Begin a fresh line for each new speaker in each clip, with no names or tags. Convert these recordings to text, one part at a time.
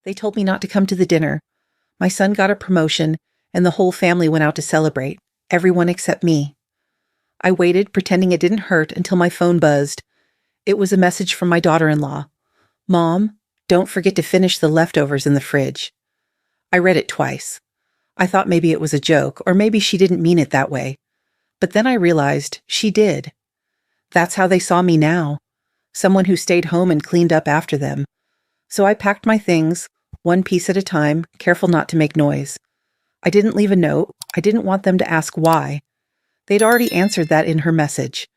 They told me not to come to the dinner. My son got a promotion, and the whole family went out to celebrate. Everyone except me. I waited, pretending it didn't hurt, until my phone buzzed. It was a message from my daughter-in-law. "Mom, don't forget to finish the leftovers in the fridge." I read it twice. I thought maybe it was a joke, or maybe she didn't mean it that way. But then I realized she did. That's how they saw me now. Someone who stayed home and cleaned up after them. So I packed my things, one piece at a time, careful not to make noise. I didn't leave a note. I didn't want them to ask why. They'd already answered that in her message.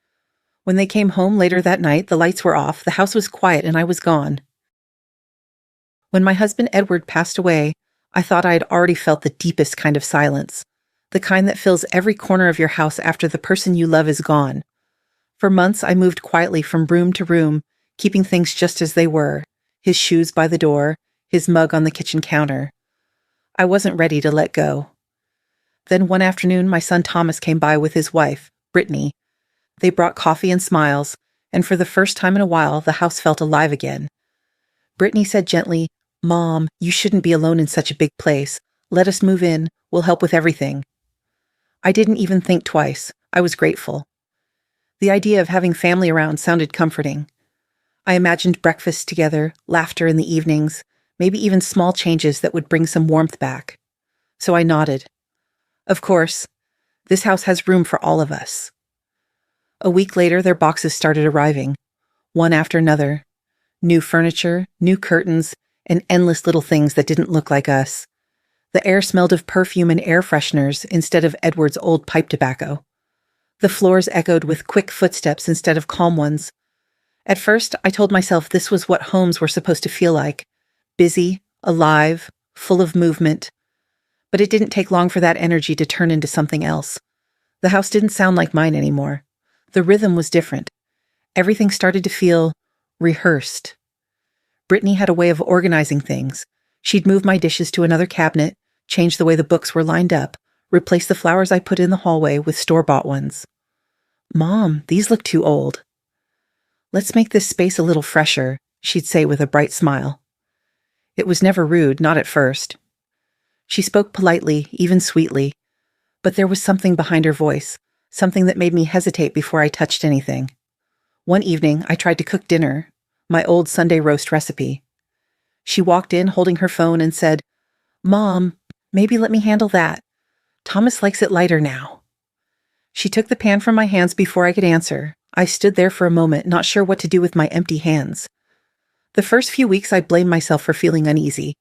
When they came home later that night, the lights were off, the house was quiet, and I was gone. When my husband Edward passed away, I thought I had already felt the deepest kind of silence, the kind that fills every corner of your house after the person you love is gone. For months, I moved quietly from room to room, keeping things just as they were, his shoes by the door, his mug on the kitchen counter. I wasn't ready to let go. Then one afternoon, my son Thomas came by with his wife, Brittany. They brought coffee and smiles, and for the first time in a while, the house felt alive again. Brittany said gently, "Mom, you shouldn't be alone in such a big place. Let us move in. We'll help with everything." I didn't even think twice. I was grateful. The idea of having family around sounded comforting. I imagined breakfast together, laughter in the evenings, maybe even small changes that would bring some warmth back. So I nodded. Of course, this house has room for all of us. A week later, their boxes started arriving, one after another. New furniture, new curtains, and endless little things that didn't look like us. The air smelled of perfume and air fresheners instead of Edward's old pipe tobacco. The floors echoed with quick footsteps instead of calm ones. At first, I told myself this was what homes were supposed to feel like. Busy, alive, full of movement. But it didn't take long for that energy to turn into something else. The house didn't sound like mine anymore. The rhythm was different. Everything started to feel rehearsed. Brittany had a way of organizing things. She'd move my dishes to another cabinet, change the way the books were lined up, replace the flowers I put in the hallway with store-bought ones. "Mom, these look too old." "Let's make this space a little fresher," she'd say with a bright smile. It was never rude, not at first. She spoke politely, even sweetly, but there was something behind her voice, something that made me hesitate before I touched anything. One evening, I tried to cook dinner, my old Sunday roast recipe. She walked in holding her phone and said, "Mom, maybe let me handle that. Thomas likes it lighter now." She took the pan from my hands before I could answer. I stood there for a moment, not sure what to do with my empty hands. The first few weeks I blamed myself for feeling uneasy.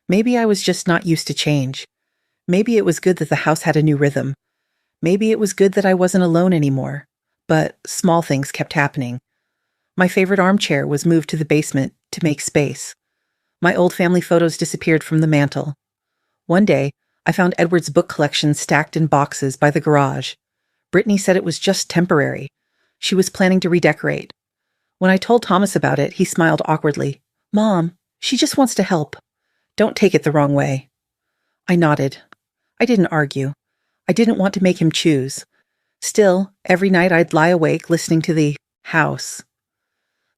Maybe I was just not used to change. Maybe it was good that the house had a new rhythm. Maybe it was good that I wasn't alone anymore. But small things kept happening. My favorite armchair was moved to the basement to make space. My old family photos disappeared from the mantel. One day, I found Edward's book collection stacked in boxes by the garage. Brittany said it was just temporary. She was planning to redecorate. When I told Thomas about it, he smiled awkwardly. "Mom, she just wants to help. Don't take it the wrong way." I nodded. I didn't argue. I didn't want to make him choose. Still, every night I'd lie awake listening to the house.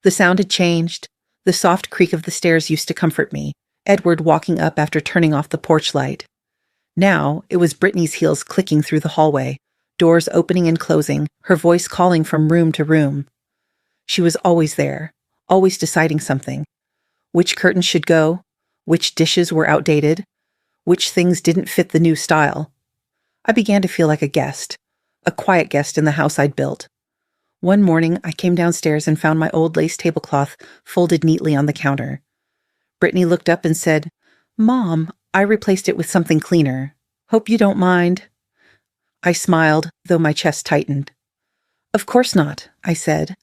The sound had changed. The soft creak of the stairs used to comfort me, Edward walking up after turning off the porch light. Now, it was Brittany's heels clicking through the hallway, doors opening and closing, her voice calling from room to room. She was always there, always deciding something. Which curtains should go, which dishes were outdated, which things didn't fit the new style. I began to feel like a guest, a quiet guest in the house I'd built. One morning, I came downstairs and found my old lace tablecloth folded neatly on the counter. Brittany looked up and said, "Mom, I replaced it with something cleaner. Hope you don't mind." I smiled, though my chest tightened. "Of course not," I said.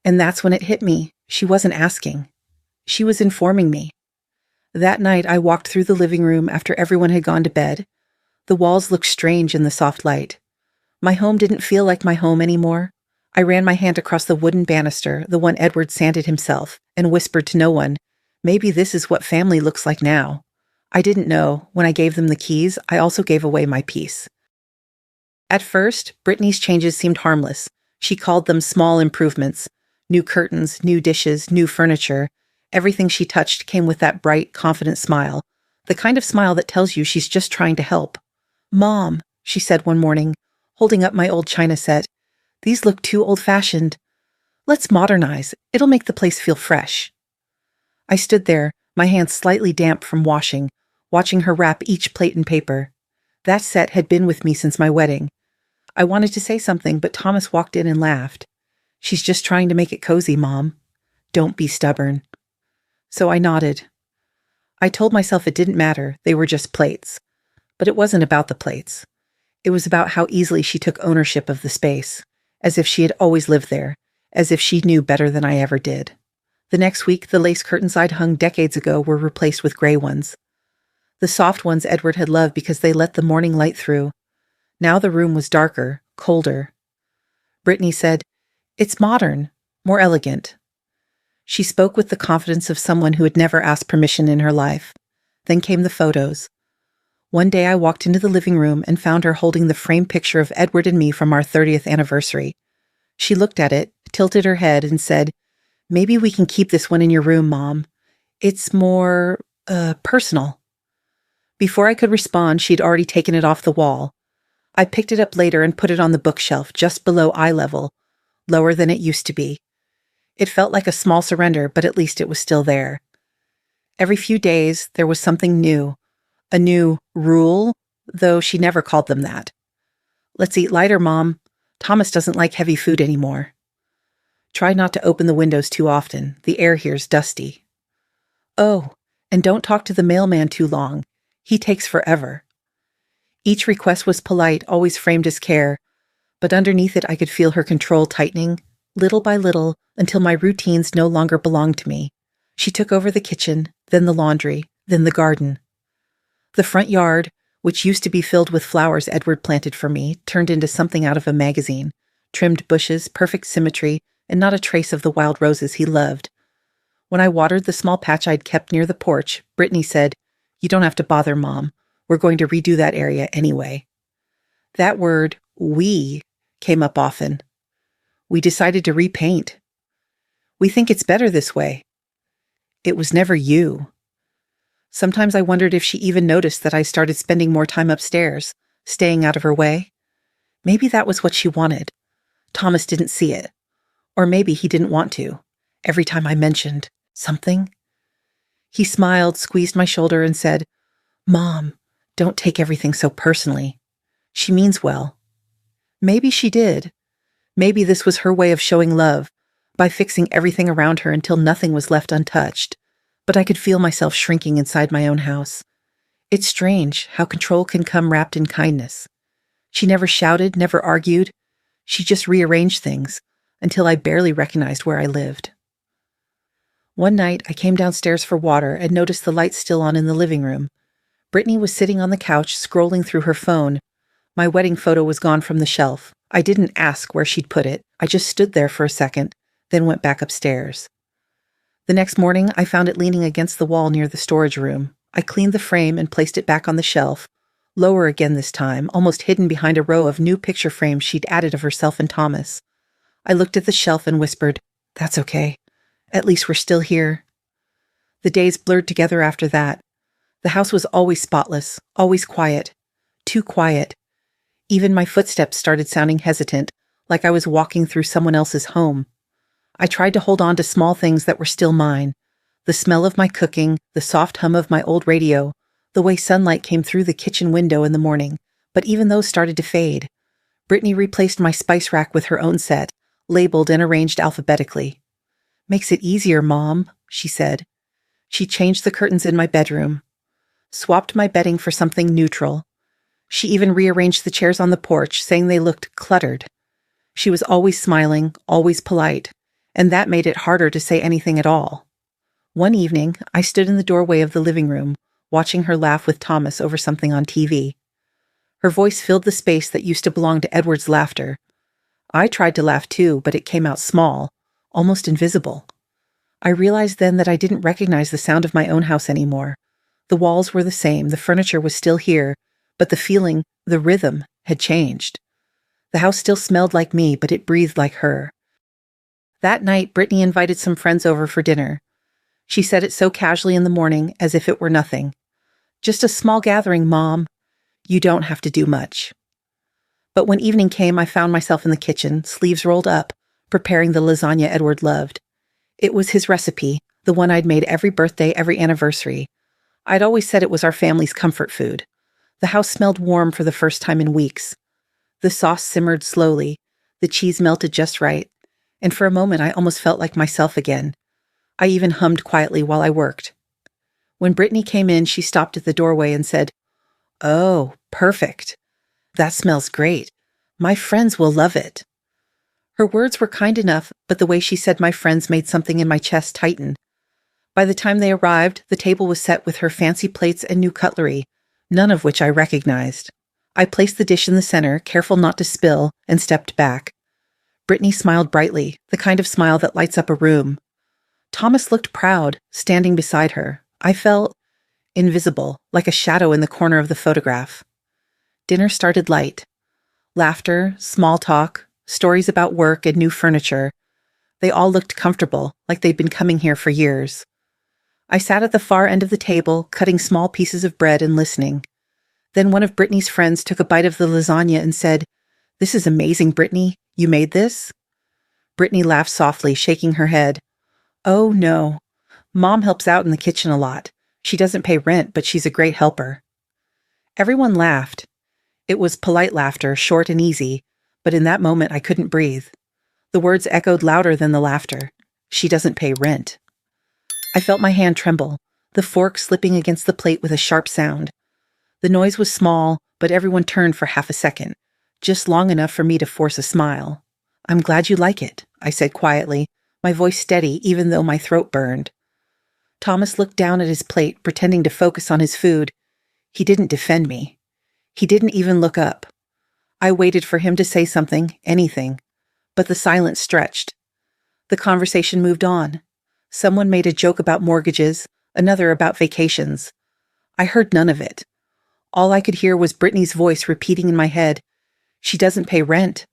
And that's when it hit me. She wasn't asking. She was informing me. That night, I walked through the living room after everyone had gone to bed. The walls looked strange in the soft light. My home didn't feel like my home anymore. I ran my hand across the wooden banister, the one Edward sanded himself, and whispered to no one, "Maybe this is what family looks like now." I didn't know. When I gave them the keys, I also gave away my peace. At first, Brittany's changes seemed harmless. She called them small improvements. New curtains, new dishes, new furniture. Everything she touched came with that bright, confident smile, the kind of smile that tells you she's just trying to help. "Mom," she said one morning, holding up my old china set, "these look too old-fashioned. Let's modernize. It'll make the place feel fresh." I stood there, my hands slightly damp from washing, watching her wrap each plate in paper. That set had been with me since my wedding. I wanted to say something, but Thomas walked in and laughed. "She's just trying to make it cozy, Mom. Don't be stubborn." So I nodded. I told myself it didn't matter, they were just plates. But it wasn't about the plates. It was about how easily she took ownership of the space, as if she had always lived there, as if she knew better than I ever did. The next week, the lace curtains I'd hung decades ago were replaced with gray ones. The soft ones Edward had loved because they let the morning light through. Now the room was darker, colder. Brittany said, "It's modern, more elegant." She spoke with the confidence of someone who had never asked permission in her life. Then came the photos. One day I walked into the living room and found her holding the framed picture of Edward and me from our 30th anniversary. She looked at it, tilted her head, and said, "Maybe we can keep this one in your room, Mom. It's more, personal." Before I could respond, she'd already taken it off the wall. I picked it up later and put it on the bookshelf just below eye level, lower than it used to be. It felt like a small surrender, but at least it was still there. Every few days, there was something new. A new rule, though she never called them that. "Let's eat lighter, Mom. Thomas doesn't like heavy food anymore." "Try not to open the windows too often. The air here's dusty." "Oh, and don't talk to the mailman too long. He takes forever." Each request was polite, always framed as care, but underneath it I could feel her control tightening, little by little, until my routines no longer belonged to me. She took over the kitchen, then the laundry, then the garden. The front yard, which used to be filled with flowers Edward planted for me, turned into something out of a magazine. Trimmed bushes, perfect symmetry, and not a trace of the wild roses he loved. When I watered the small patch I'd kept near the porch, Brittany said, "You don't have to bother, Mom. We're going to redo that area anyway." That word, "we," came up often. "We decided to repaint. We think it's better this way." It was never you. Sometimes I wondered if she even noticed that I started spending more time upstairs, staying out of her way. Maybe that was what she wanted. Thomas didn't see it. Or maybe he didn't want to. Every time I mentioned something. He smiled, squeezed my shoulder, and said, "Mom, don't take everything so personally. She means well." Maybe she did. Maybe this was her way of showing love, by fixing everything around her until nothing was left untouched. But I could feel myself shrinking inside my own house. It's strange how control can come wrapped in kindness. She never shouted, never argued. She just rearranged things, until I barely recognized where I lived. One night, I came downstairs for water and noticed the light still on in the living room. Brittany was sitting on the couch, scrolling through her phone. My wedding photo was gone from the shelf. I didn't ask where she'd put it. I just stood there for a second, then went back upstairs. The next morning, I found it leaning against the wall near the storage room. I cleaned the frame and placed it back on the shelf, lower again this time, almost hidden behind a row of new picture frames she'd added of herself and Thomas. I looked at the shelf and whispered, "That's okay. At least we're still here." The days blurred together after that. The house was always spotless, always quiet. Too quiet. Even my footsteps started sounding hesitant, like I was walking through someone else's home. I tried to hold on to small things that were still mine. The smell of my cooking, the soft hum of my old radio, the way sunlight came through the kitchen window in the morning, but even those started to fade. Brittany replaced my spice rack with her own set, labeled and arranged alphabetically. "Makes it easier, Mom," she said. She changed the curtains in my bedroom, swapped my bedding for something neutral. She even rearranged the chairs on the porch, saying they looked cluttered. She was always smiling, always polite, and that made it harder to say anything at all. One evening, I stood in the doorway of the living room, watching her laugh with Thomas over something on TV. Her voice filled the space that used to belong to Edward's laughter. I tried to laugh too, but it came out small, almost invisible. I realized then that I didn't recognize the sound of my own house anymore. The walls were the same, the furniture was still here, but the feeling, the rhythm, had changed. The house still smelled like me, but it breathed like her. That night, Brittany invited some friends over for dinner. She said it so casually in the morning, as if it were nothing. "Just a small gathering, Mom. You don't have to do much." But when evening came, I found myself in the kitchen, sleeves rolled up, preparing the lasagna Edward loved. It was his recipe, the one I'd made every birthday, every anniversary. I'd always said it was our family's comfort food. The house smelled warm for the first time in weeks. The sauce simmered slowly, the cheese melted just right, and for a moment I almost felt like myself again. I even hummed quietly while I worked. When Brittany came in, she stopped at the doorway and said, "Oh, perfect. That smells great. My friends will love it." Her words were kind enough, but the way she said my friends made something in my chest tighten. By the time they arrived, the table was set with her fancy plates and new cutlery, none of which I recognized. I placed the dish in the center, careful not to spill, and stepped back. Brittany smiled brightly, the kind of smile that lights up a room. Thomas looked proud, standing beside her. I felt invisible, like a shadow in the corner of the photograph. Dinner started light. Laughter, small talk, stories about work and new furniture. They all looked comfortable, like they'd been coming here for years. I sat at the far end of the table, cutting small pieces of bread and listening. Then one of Brittany's friends took a bite of the lasagna and said, "This is amazing, Brittany. You made this?" Brittany laughed softly, shaking her head. "Oh, no. Mom helps out in the kitchen a lot. She doesn't pay rent, but she's a great helper." Everyone laughed. It was polite laughter, short and easy, but in that moment I couldn't breathe. The words echoed louder than the laughter. She doesn't pay rent. I felt my hand tremble, the fork slipping against the plate with a sharp sound. The noise was small, but everyone turned for half a second, just long enough for me to force a smile. "I'm glad you like it," I said quietly, my voice steady even though my throat burned. Thomas looked down at his plate, pretending to focus on his food. He didn't defend me. He didn't even look up. I waited for him to say something, anything, but the silence stretched. The conversation moved on. Someone made a joke about mortgages, another about vacations. I heard none of it. All I could hear was Brittany's voice repeating in my head, "She doesn't pay rent."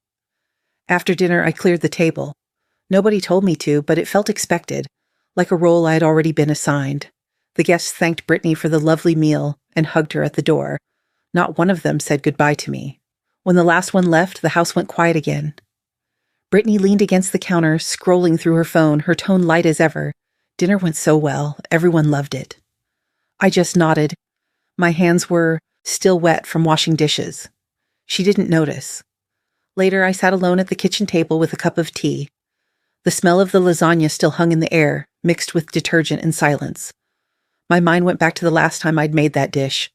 After dinner, I cleared the table. Nobody told me to, but it felt expected, like a role I had already been assigned. The guests thanked Brittany for the lovely meal and hugged her at the door. Not one of them said goodbye to me. When the last one left, the house went quiet again. Brittany leaned against the counter, scrolling through her phone, her tone light as ever. Dinner went so well. Everyone loved it. I just nodded. My hands were still wet from washing dishes. She didn't notice. Later, I sat alone at the kitchen table with a cup of tea. The smell of the lasagna still hung in the air, mixed with detergent and silence. My mind went back to the last time I'd made that dish,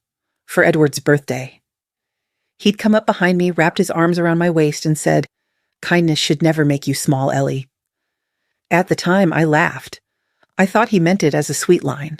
for Edward's birthday. He'd come up behind me, wrapped his arms around my waist, and said, "Kindness should never make you small, Ellie." At the time, I laughed. I thought he meant it as a sweet line.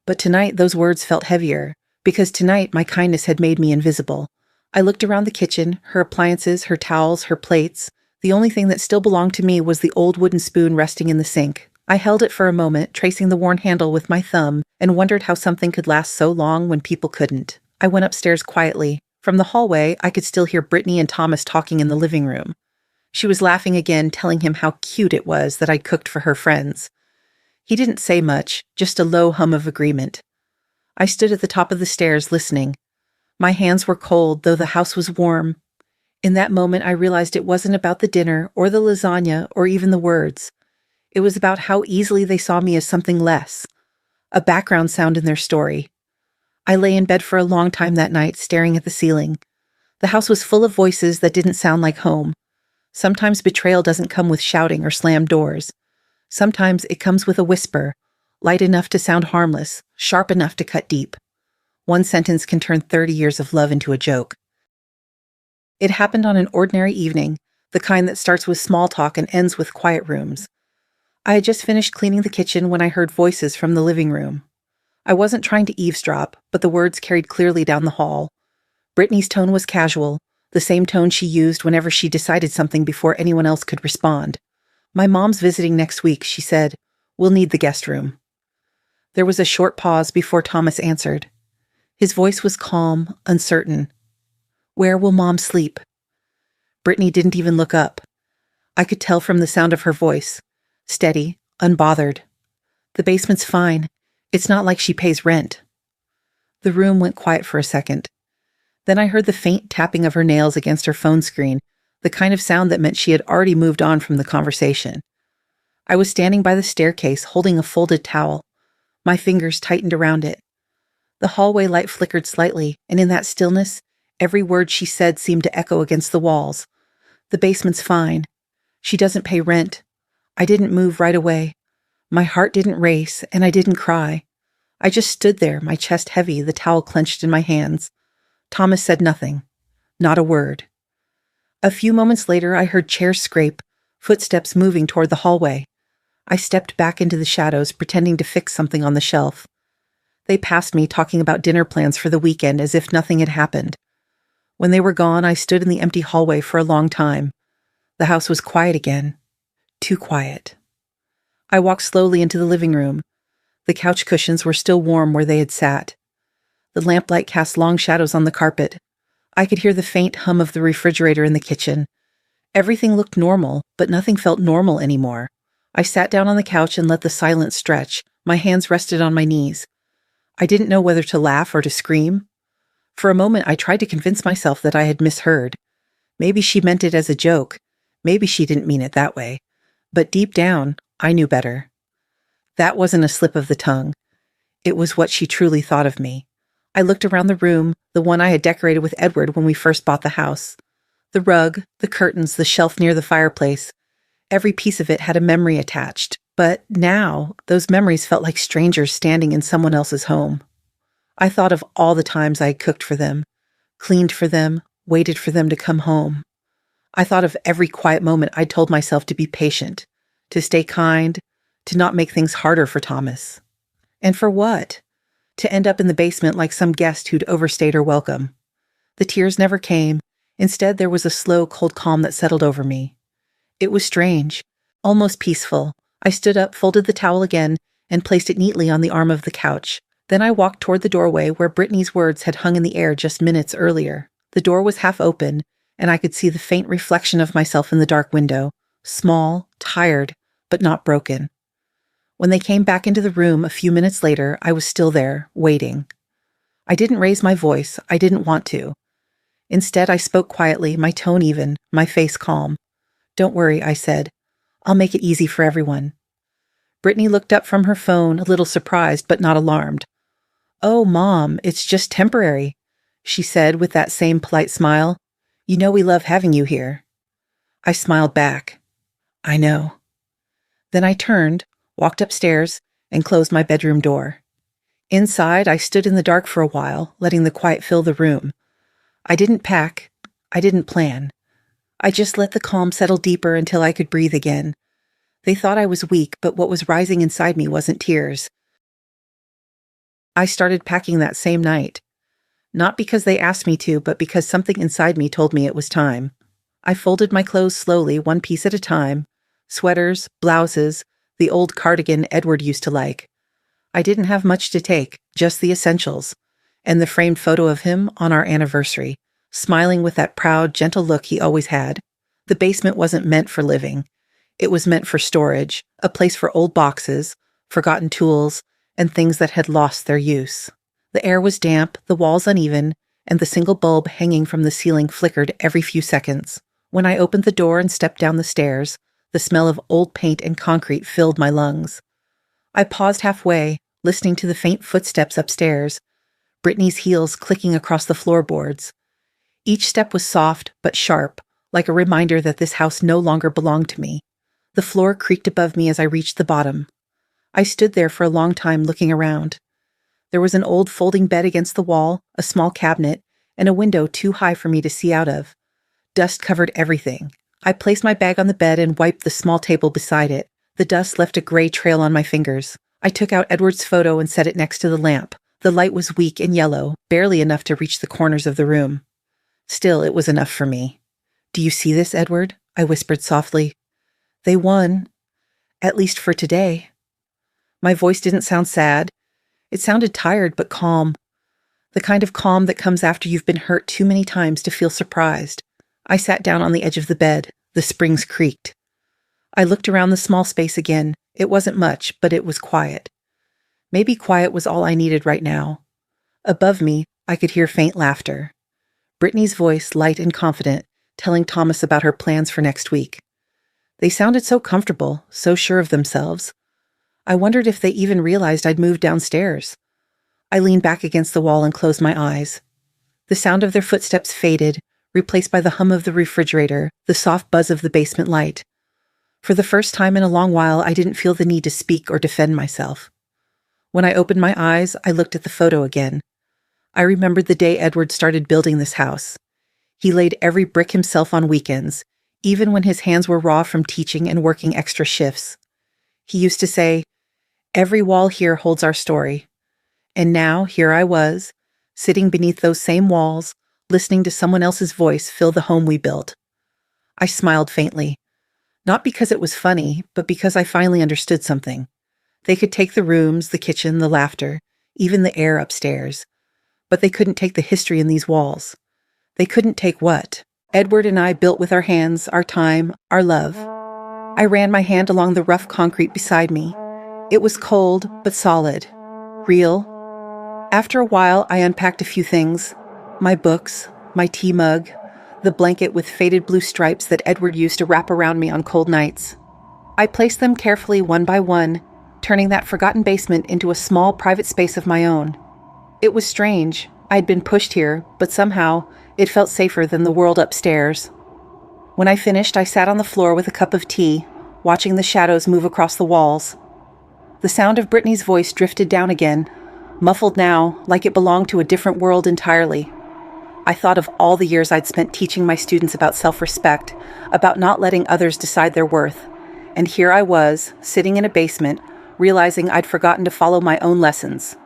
But tonight, those words felt heavier, because tonight my kindness had made me invisible. I looked around the kitchen, her appliances, her towels, her plates. The only thing that still belonged to me was the old wooden spoon resting in the sink. I held it for a moment, tracing the worn handle with my thumb, and wondered how something could last so long when people couldn't. I went upstairs quietly. From the hallway, I could still hear Brittany and Thomas talking in the living room. She was laughing again, telling him how cute it was that I'd cooked for her friends. He didn't say much, just a low hum of agreement. I stood at the top of the stairs, listening. My hands were cold, though the house was warm. In that moment, I realized it wasn't about the dinner, or the lasagna, or even the words. It was about how easily they saw me as something less, a background sound in their story. I lay in bed for a long time that night, staring at the ceiling. The house was full of voices that didn't sound like home. Sometimes betrayal doesn't come with shouting or slammed doors. Sometimes it comes with a whisper, light enough to sound harmless, sharp enough to cut deep. One sentence can turn 30 years of love into a joke. It happened on an ordinary evening, the kind that starts with small talk and ends with quiet rooms. I had just finished cleaning the kitchen when I heard voices from the living room. I wasn't trying to eavesdrop, but the words carried clearly down the hall. Brittany's tone was casual, the same tone she used whenever she decided something before anyone else could respond. "My mom's visiting next week," she said. "We'll need the guest room." There was a short pause before Thomas answered. His voice was calm, uncertain. "Where will Mom sleep?" Brittany didn't even look up. I could tell from the sound of her voice. Steady, unbothered. The basement's fine. It's not like she pays rent. The room went quiet for a second. Then I heard the faint tapping of her nails against her phone screen, the kind of sound that meant she had already moved on from the conversation. I was standing by the staircase holding a folded towel. My fingers tightened around it. The hallway light flickered slightly, and in that stillness, every word she said seemed to echo against the walls. The basement's fine. She doesn't pay rent. I didn't move right away. My heart didn't race, and I didn't cry. I just stood there, my chest heavy, the towel clenched in my hands. Thomas said nothing. Not a word. A few moments later, I heard chairs scrape, footsteps moving toward the hallway. I stepped back into the shadows, pretending to fix something on the shelf. They passed me, talking about dinner plans for the weekend as if nothing had happened. When they were gone, I stood in the empty hallway for a long time. The house was quiet again. Too quiet. I walked slowly into the living room. The couch cushions were still warm where they had sat. The lamplight cast long shadows on the carpet. I could hear the faint hum of the refrigerator in the kitchen. Everything looked normal, but nothing felt normal anymore. I sat down on the couch and let the silence stretch. My hands rested on my knees. I didn't know whether to laugh or to scream. For a moment, I tried to convince myself that I had misheard. Maybe she meant it as a joke. Maybe she didn't mean it that way. But deep down, I knew better. That wasn't a slip of the tongue. It was what she truly thought of me. I looked around the room, the one I had decorated with Edward when we first bought the house. The rug, the curtains, the shelf near the fireplace. Every piece of it had a memory attached. But now, those memories felt like strangers standing in someone else's home. I thought of all the times I had cooked for them, cleaned for them, waited for them to come home. I thought of every quiet moment I'd told myself to be patient, to stay kind, to not make things harder for Thomas. And for what? To end up in the basement like some guest who'd overstayed her welcome. The tears never came. Instead, there was a slow, cold calm that settled over me. It was strange, almost peaceful. I stood up, folded the towel again, and placed it neatly on the arm of the couch. Then I walked toward the doorway where Brittany's words had hung in the air just minutes earlier. The door was half open, and I could see the faint reflection of myself in the dark window, small, tired, but not broken. When they came back into the room a few minutes later, I was still there, waiting. I didn't raise my voice. I didn't want to. Instead, I spoke quietly, my tone even, my face calm. "Don't worry," I said. "I'll make it easy for everyone." Brittany looked up from her phone, a little surprised but not alarmed. "Oh, Mom, it's just temporary," she said with that same polite smile. "You know we love having you here." I smiled back. "I know." Then I turned, walked upstairs, and closed my bedroom door. Inside, I stood in the dark for a while, letting the quiet fill the room. I didn't pack. I didn't plan. I just let the calm settle deeper until I could breathe again. They thought I was weak, but what was rising inside me wasn't tears. I started packing that same night. Not because they asked me to, but because something inside me told me it was time. I folded my clothes slowly, one piece at a time. Sweaters, blouses, the old cardigan Edward used to like. I didn't have much to take, just the essentials, and the framed photo of him on our anniversary, smiling with that proud, gentle look he always had. The basement wasn't meant for living. It was meant for storage, a place for old boxes, forgotten tools, and things that had lost their use. The air was damp, the walls uneven, and the single bulb hanging from the ceiling flickered every few seconds. When I opened the door and stepped down the stairs, the smell of old paint and concrete filled my lungs. I paused halfway, listening to the faint footsteps upstairs, Brittany's heels clicking across the floorboards. Each step was soft but sharp, like a reminder that this house no longer belonged to me. The floor creaked above me as I reached the bottom. I stood there for a long time looking around. There was an old folding bed against the wall, a small cabinet, and a window too high for me to see out of. Dust covered everything. I placed my bag on the bed and wiped the small table beside it. The dust left a gray trail on my fingers. I took out Edward's photo and set it next to the lamp. The light was weak and yellow, barely enough to reach the corners of the room. Still, it was enough for me. "Do you see this, Edward?" I whispered softly. "They won. At least for today." My voice didn't sound sad. It sounded tired but calm. The kind of calm that comes after you've been hurt too many times to feel surprised. I sat down on the edge of the bed. The springs creaked. I looked around the small space again. It wasn't much, but it was quiet. Maybe quiet was all I needed right now. Above me, I could hear faint laughter. Brittany's voice, light and confident, telling Thomas about her plans for next week. They sounded so comfortable, so sure of themselves. I wondered if they even realized I'd moved downstairs. I leaned back against the wall and closed my eyes. The sound of their footsteps faded, replaced by the hum of the refrigerator, the soft buzz of the basement light. For the first time in a long while, I didn't feel the need to speak or defend myself. When I opened my eyes, I looked at the photo again. I remembered the day Edward started building this house. He laid every brick himself on weekends, even when his hands were raw from teaching and working extra shifts. He used to say, "Every wall here holds our story." And now, here I was, sitting beneath those same walls, listening to someone else's voice fill the home we built. I smiled faintly. Not because it was funny, but because I finally understood something. They could take the rooms, the kitchen, the laughter, even the air upstairs. But they couldn't take the history in these walls. They couldn't take what Edward and I built with our hands, our time, our love. I ran my hand along the rough concrete beside me. It was cold, but solid. Real. After a while, I unpacked a few things. My books, my tea mug, the blanket with faded blue stripes that Edward used to wrap around me on cold nights. I placed them carefully one by one, turning that forgotten basement into a small private space of my own. It was strange. I'd been pushed here, but somehow it felt safer than the world upstairs. When I finished, I sat on the floor with a cup of tea, watching the shadows move across the walls. The sound of Brittany's voice drifted down again, muffled now, like it belonged to a different world entirely. I thought of all the years I'd spent teaching my students about self-respect, about not letting others decide their worth. And here I was, sitting in a basement, realizing I'd forgotten to follow my own lessons.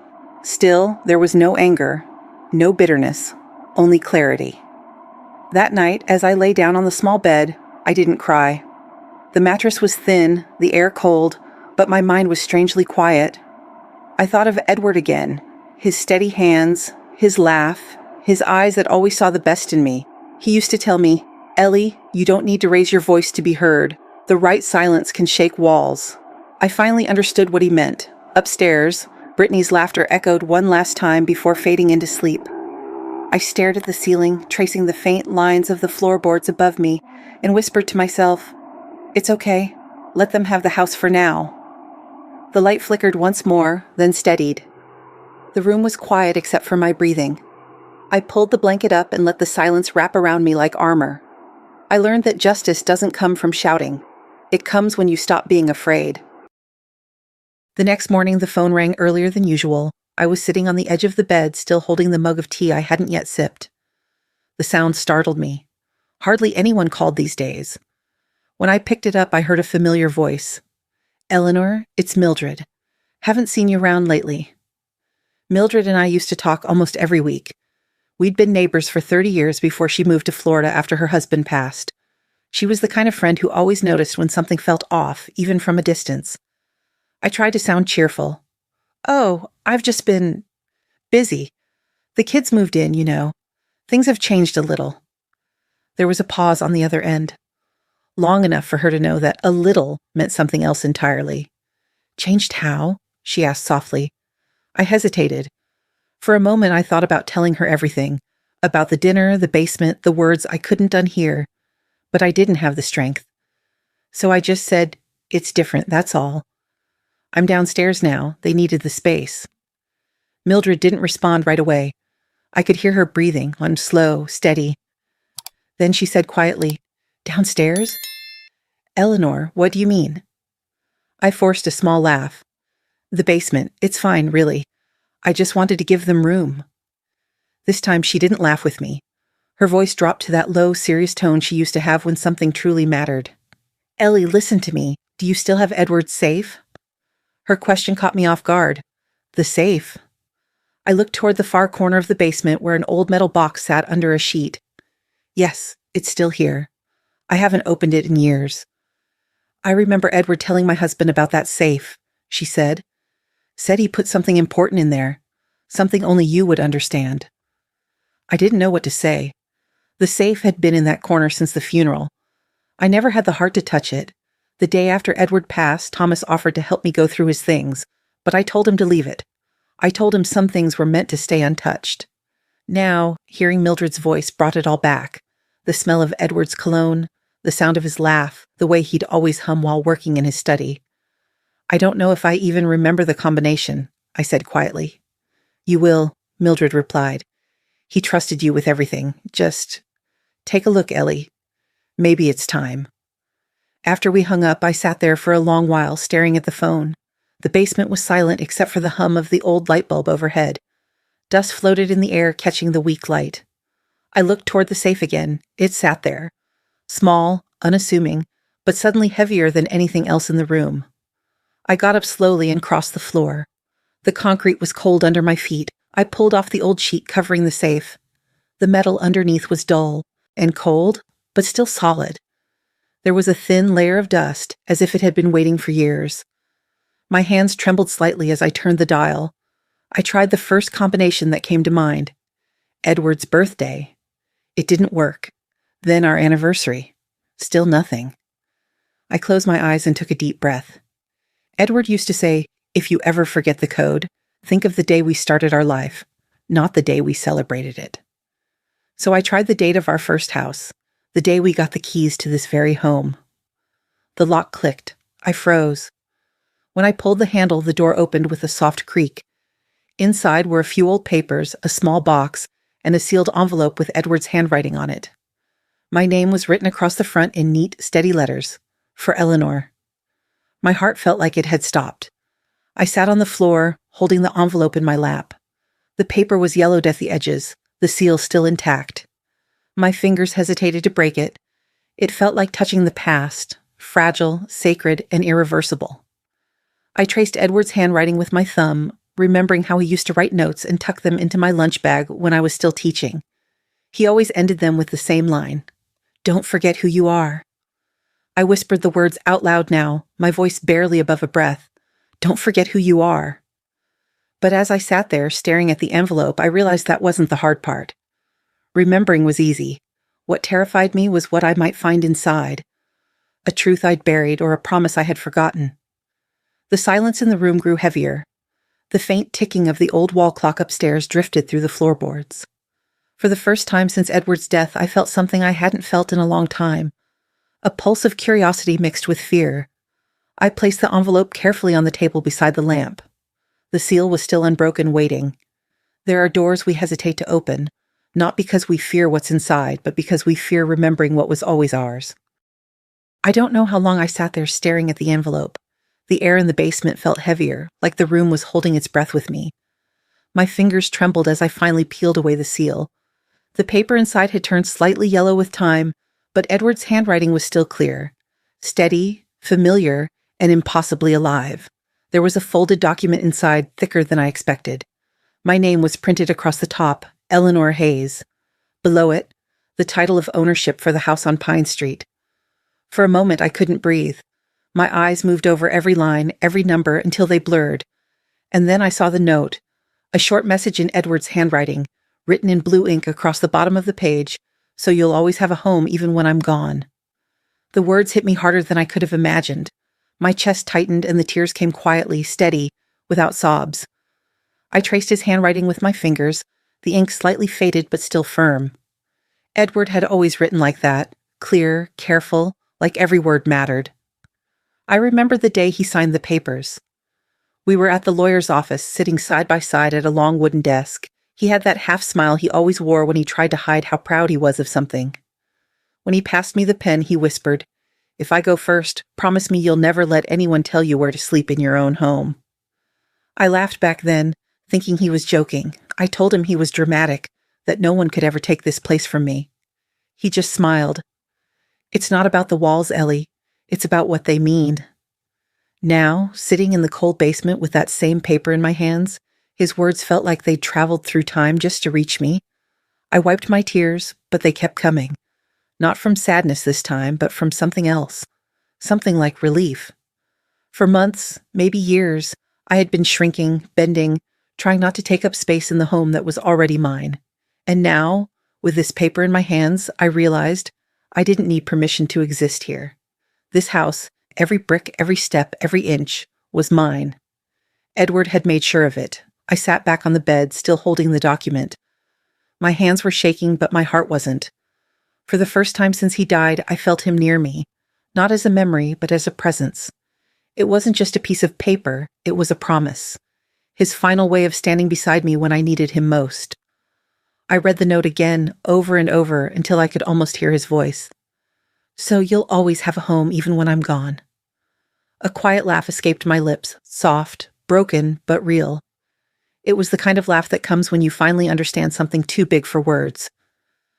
Still, there was no anger, no bitterness, only clarity. That night, as I lay down on the small bed, I didn't cry. The mattress was thin, the air cold, but my mind was strangely quiet. I thought of Edward again, his steady hands, his laugh, his eyes that always saw the best in me. He used to tell me, "Ellie, you don't need to raise your voice to be heard. The right silence can shake walls." I finally understood what he meant. Upstairs, Brittany's laughter echoed one last time before fading into sleep. I stared at the ceiling, tracing the faint lines of the floorboards above me, and whispered to myself, "It's okay. Let them have the house for now." The light flickered once more, then steadied. The room was quiet except for my breathing. I pulled the blanket up and let the silence wrap around me like armor. I learned that justice doesn't come from shouting. It comes when you stop being afraid. The next morning, the phone rang earlier than usual. I was sitting on the edge of the bed, still holding the mug of tea I hadn't yet sipped. The sound startled me. Hardly anyone called these days. When I picked it up, I heard a familiar voice. "Eleanor, it's Mildred. Haven't seen you around lately." Mildred and I used to talk almost every week. We'd been neighbors for 30 years before she moved to Florida after her husband passed. She was the kind of friend who always noticed when something felt off, even from a distance. I tried to sound cheerful. "Oh, I've just been busy. The kids moved in, you know. Things have changed a little." There was a pause on the other end. Long enough for her to know that a little meant something else entirely. "Changed how?" she asked softly. I hesitated. For a moment, I thought about telling her everything, about the dinner, the basement, the words I couldn't unhear, but I didn't have the strength. So I just said, "It's different, that's all. I'm downstairs now. They needed the space." Mildred didn't respond right away. I could hear her breathing, on slow, steady. Then she said quietly, "Downstairs? Eleanor, what do you mean?" I forced a small laugh. "The basement. It's fine, really. I just wanted to give them room." This time she didn't laugh with me. Her voice dropped to that low, serious tone she used to have when something truly mattered. "Ellie, listen to me. Do you still have Edward's safe?" Her question caught me off guard. The safe? I looked toward the far corner of the basement where an old metal box sat under a sheet. "Yes, it's still here. I haven't opened it in years." "I remember Edward telling my husband about that safe," she said. "Said he put something important in there, something only you would understand." I didn't know what to say. The safe had been in that corner since the funeral. I never had the heart to touch it. The day after Edward passed, Thomas offered to help me go through his things, but I told him to leave it. I told him some things were meant to stay untouched. Now, hearing Mildred's voice brought it all back. The smell of Edward's cologne, the sound of his laugh, the way he'd always hum while working in his study. I don't know if I even remember the combination, I said quietly. You will, Mildred replied. He trusted you with everything. Just take a look, Ellie. Maybe it's time. After we hung up, I sat there for a long while staring at the phone. The basement was silent except for the hum of the old light bulb overhead. Dust floated in the air, catching the weak light. I looked toward the safe again. It sat there. Small, unassuming, but suddenly heavier than anything else in the room. I got up slowly and crossed the floor. The concrete was cold under my feet. I pulled off the old sheet covering the safe. The metal underneath was dull and cold, but still solid. There was a thin layer of dust, as if it had been waiting for years. My hands trembled slightly as I turned the dial. I tried the first combination that came to mind. Edward's birthday. It didn't work. Then our anniversary. Still nothing. I closed my eyes and took a deep breath. Edward used to say, if you ever forget the code, think of the day we started our life, not the day we celebrated it. So I tried the date of our first house, the day we got the keys to this very home. The lock clicked. I froze. When I pulled the handle, the door opened with a soft creak. Inside were a few old papers, a small box, and a sealed envelope with Edward's handwriting on it. My name was written across the front in neat, steady letters, for Eleanor. My heart felt like it had stopped. I sat on the floor, holding the envelope in my lap. The paper was yellowed at the edges, the seal still intact. My fingers hesitated to break it. It felt like touching the past, fragile, sacred, and irreversible. I traced Edward's handwriting with my thumb, remembering how he used to write notes and tuck them into my lunch bag when I was still teaching. He always ended them with the same line, "Don't forget who you are." I whispered the words out loud now, my voice barely above a breath. Don't forget who you are. But as I sat there staring at the envelope, I realized that wasn't the hard part. Remembering was easy. What terrified me was what I might find inside. A truth I'd buried or a promise I had forgotten. The silence in the room grew heavier. The faint ticking of the old wall clock upstairs drifted through the floorboards. For the first time since Edward's death, I felt something I hadn't felt in a long time. A pulse of curiosity mixed with fear. I placed the envelope carefully on the table beside the lamp. The seal was still unbroken, waiting. There are doors we hesitate to open, not because we fear what's inside, but because we fear remembering what was always ours. I don't know how long I sat there staring at the envelope. The air in the basement felt heavier, like the room was holding its breath with me. My fingers trembled as I finally peeled away the seal. The paper inside had turned slightly yellow with time, but Edward's handwriting was still clear. Steady, familiar, and impossibly alive. There was a folded document inside, thicker than I expected. My name was printed across the top, Eleanor Hayes. Below it, the title of ownership for the house on Pine Street. For a moment, I couldn't breathe. My eyes moved over every line, every number, until they blurred. And then I saw the note, a short message in Edward's handwriting, written in blue ink across the bottom of the page, so you'll always have a home even when I'm gone. The words hit me harder than I could have imagined. My chest tightened and the tears came quietly, steady, without sobs. I traced his handwriting with my fingers, the ink slightly faded but still firm. Edward had always written like that, clear, careful, like every word mattered. I remember the day he signed the papers. We were at the lawyer's office, sitting side by side at a long wooden desk. He had that half smile he always wore when he tried to hide how proud he was of something. When he passed me the pen, he whispered, "If I go first, promise me you'll never let anyone tell you where to sleep in your own home." I laughed back then, thinking he was joking. I told him he was dramatic, that no one could ever take this place from me. He just smiled. "It's not about the walls, Ellie. It's about what they mean." Now, sitting in the cold basement with that same paper in my hands, his words felt like they'd traveled through time just to reach me. I wiped my tears, but they kept coming. Not from sadness this time, but from something else. Something like relief. For months, maybe years, I had been shrinking, bending, trying not to take up space in the home that was already mine. And now, with this paper in my hands, I realized I didn't need permission to exist here. This house, every brick, every step, every inch, was mine. Edward had made sure of it. I sat back on the bed, still holding the document. My hands were shaking, but my heart wasn't. For the first time since he died, I felt him near me, not as a memory, but as a presence. It wasn't just a piece of paper, it was a promise. His final way of standing beside me when I needed him most. I read the note again, over and over, until I could almost hear his voice. So you'll always have a home even when I'm gone. A quiet laugh escaped my lips, soft, broken, but real. It was the kind of laugh that comes when you finally understand something too big for words.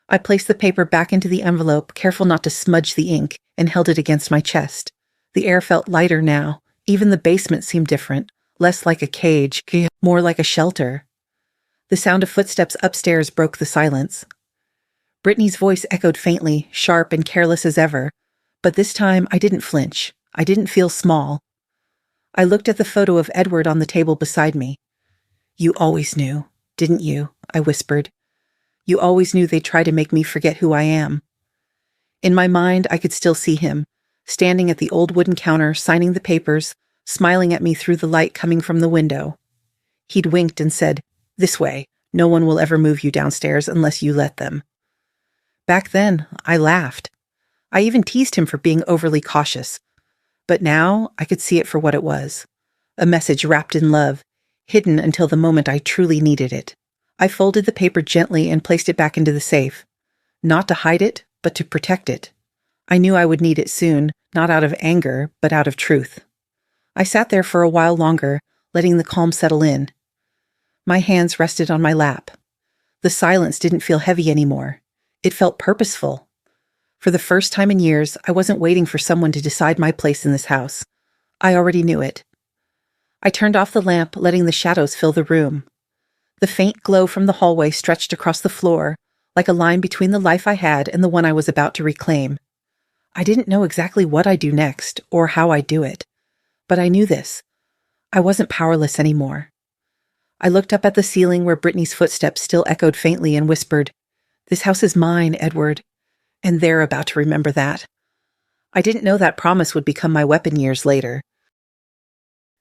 I placed the paper back into the envelope, careful not to smudge the ink, and held it against my chest. The air felt lighter now. Even the basement seemed different, less like a cage, more like a shelter. The sound of footsteps upstairs broke the silence. Brittany's voice echoed faintly, sharp and careless as ever, but this time I didn't flinch. I didn't feel small. I looked at the photo of Edward on the table beside me. You always knew, didn't you? I whispered. You always knew they'd try to make me forget who I am. In my mind, I could still see him, standing at the old wooden counter, signing the papers, smiling at me through the light coming from the window. He'd winked and said, "This way. No one will ever move you downstairs unless you let them." Back then, I laughed. I even teased him for being overly cautious. But now, I could see it for what it was. A message wrapped in love, hidden until the moment I truly needed it. I folded the paper gently and placed it back into the safe. Not to hide it, but to protect it. I knew I would need it soon, not out of anger, but out of truth. I sat there for a while longer, letting the calm settle in. My hands rested on my lap. The silence didn't feel heavy anymore. It felt purposeful. For the first time in years, I wasn't waiting for someone to decide my place in this house. I already knew it. I turned off the lamp, letting the shadows fill the room. The faint glow from the hallway stretched across the floor, like a line between the life I had and the one I was about to reclaim. I didn't know exactly what I'd do next, or how I'd do it. But I knew this. I wasn't powerless anymore. I looked up at the ceiling where Brittany's footsteps still echoed faintly and whispered, "This house is mine, Edward." And they're about to remember that. I didn't know that promise would become my weapon years later.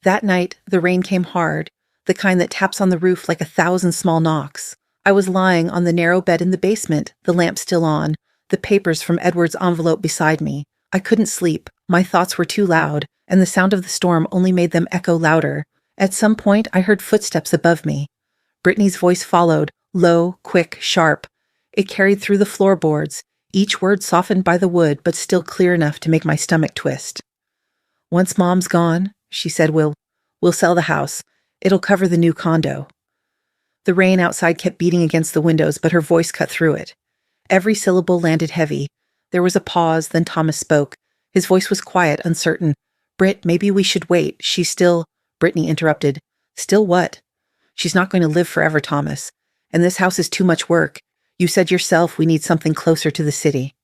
That night, the rain came hard, the kind that taps on the roof like 1,000 small knocks. I was lying on the narrow bed in the basement, the lamp still on, the papers from Edward's envelope beside me. I couldn't sleep. My thoughts were too loud, and the sound of the storm only made them echo louder. At some point, I heard footsteps above me. Brittany's voice followed, low, quick, sharp. It carried through the floorboards, each word softened by the wood, but still clear enough to make my stomach twist. "Once Mom's gone," she said, we'll sell the house. It'll cover the new condo." The rain outside kept beating against the windows, but her voice cut through it. Every syllable landed heavy. There was a pause, then Thomas spoke. His voice was quiet, uncertain. "Britt, maybe we should wait. She's still—" Brittany interrupted. "Still what?" "She's not going to live forever, Thomas. And this house is too much work. You said yourself we need something closer to the city."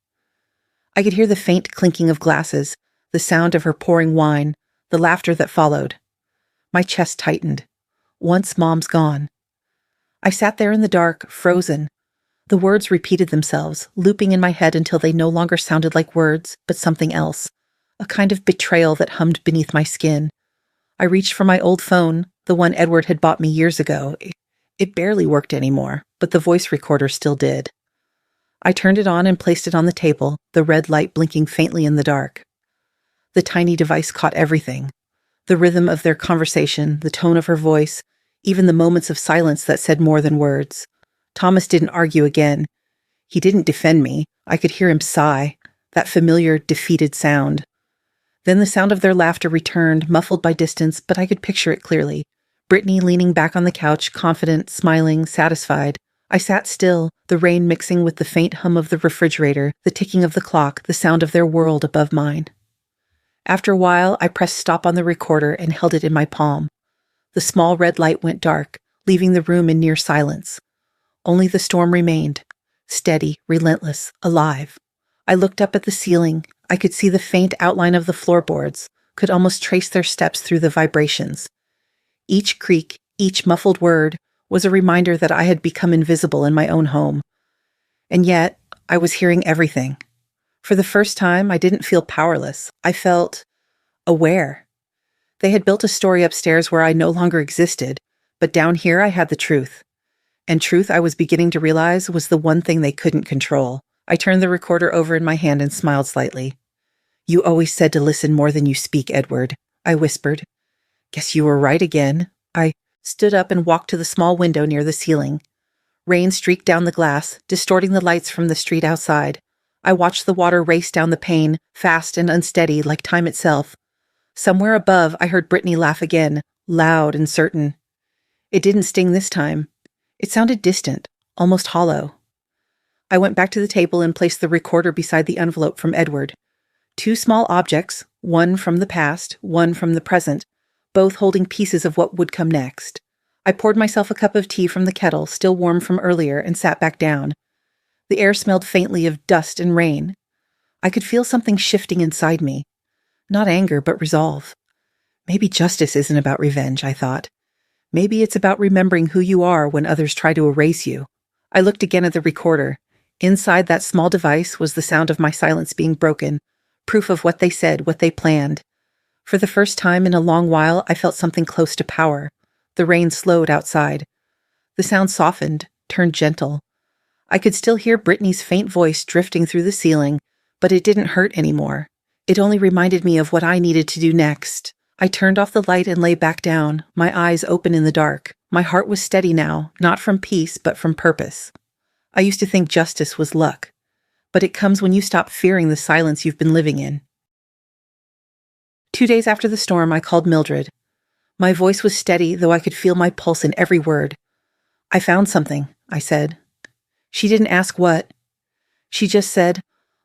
I could hear the faint clinking of glasses, the sound of her pouring wine, the laughter that followed. My chest tightened. "Once Mom's gone." I sat there in the dark, frozen. The words repeated themselves, looping in my head until they no longer sounded like words, but something else. A kind of betrayal that hummed beneath my skin. I reached for my old phone, the one Edward had bought me years ago. It barely worked anymore, but the voice recorder still did. I turned it on and placed it on the table, the red light blinking faintly in the dark. The tiny device caught everything. The rhythm of their conversation, the tone of her voice, even the moments of silence that said more than words. Thomas didn't argue again. He didn't defend me. I could hear him sigh, that familiar, defeated sound. Then the sound of their laughter returned, muffled by distance, but I could picture it clearly. Brittany leaning back on the couch, confident, smiling, satisfied. I sat still, the rain mixing with the faint hum of the refrigerator, the ticking of the clock, the sound of their world above mine. After a while, I pressed stop on the recorder and held it in my palm. The small red light went dark, leaving the room in near silence. Only the storm remained, steady, relentless, alive. I looked up at the ceiling. I could see the faint outline of the floorboards, could almost trace their steps through the vibrations. Each creak, each muffled word, was a reminder that I had become invisible in my own home. And yet, I was hearing everything. For the first time, I didn't feel powerless. I felt Aware. They had built a story upstairs where I no longer existed, but down here I had the truth. And truth, I was beginning to realize, was the one thing they couldn't control. I turned the recorder over in my hand and smiled slightly. "You always said to listen more than you speak, Edward," I whispered. "Guess you were right again." I stood up and walked to the small window near the ceiling. Rain streaked down the glass, distorting the lights from the street outside. I watched the water race down the pane, fast and unsteady, like time itself. Somewhere above, I heard Brittany laugh again, loud and certain. It didn't sting this time. It sounded distant, almost hollow. I went back to the table and placed the recorder beside the envelope from Edward. Two small objects, one from the past, one from the present, both holding pieces of what would come next. I poured myself a cup of tea from the kettle, still warm from earlier, and sat back down. The air smelled faintly of dust and rain. I could feel something shifting inside me. Not anger, but resolve. Maybe justice isn't about revenge, I thought. Maybe it's about remembering who you are when others try to erase you. I looked again at the recorder. Inside that small device was the sound of my silence being broken, proof of what they said, what they planned. For the first time in a long while, I felt something close to power. The rain slowed outside. The sound softened, turned gentle. I could still hear Brittany's faint voice drifting through the ceiling, but it didn't hurt anymore. It only reminded me of what I needed to do next. I turned off the light and lay back down, my eyes open in the dark. My heart was steady now, not from peace, but from purpose. I used to think justice was luck, but it comes when you stop fearing the silence you've been living in. 2 days after the storm, I called Mildred. My voice was steady, though I could feel my pulse in every word. "I found something," I said. She didn't ask what. She just said,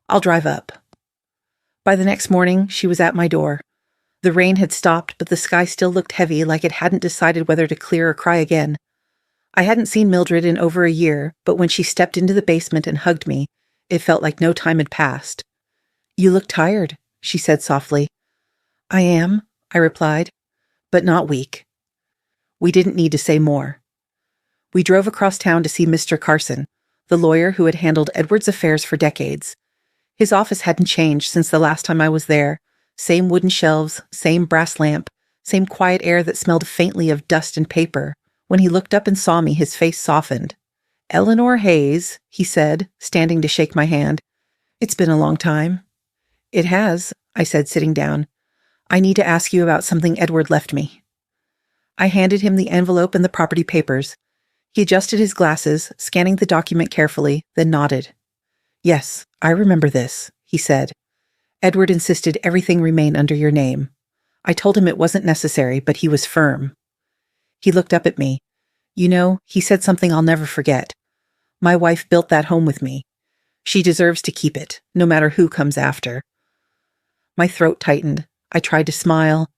"I'll drive up." By the next morning, she was at my door. The rain had stopped, but the sky still looked heavy, like it hadn't decided whether to clear or cry again. I hadn't seen Mildred in over a year, but when she stepped into the basement and hugged me, it felt like no time had passed. "You look tired," she said softly. "I am," I replied, "but not weak." We didn't need to say more. We drove across town to see Mr. Carson, the lawyer who had handled Edward's affairs for decades. His office hadn't changed since the last time I was there. Same wooden shelves, same brass lamp, same quiet air that smelled faintly of dust and paper. When he looked up and saw me, his face softened. "Eleanor Hayes," he said, standing to shake my hand. "It's been a long time." "It has," I said, sitting down. "I need to ask you about something Edward left me." I handed him the envelope and the property papers. He adjusted his glasses, scanning the document carefully, then nodded. "Yes, I remember this," he said. "Edward insisted everything remain under your name. I told him it wasn't necessary, but he was firm." He looked up at me. "You know," he said something I'll never forget. "My wife built that home with me. She deserves to keep it, no matter who comes after." My throat tightened. I tried to smile.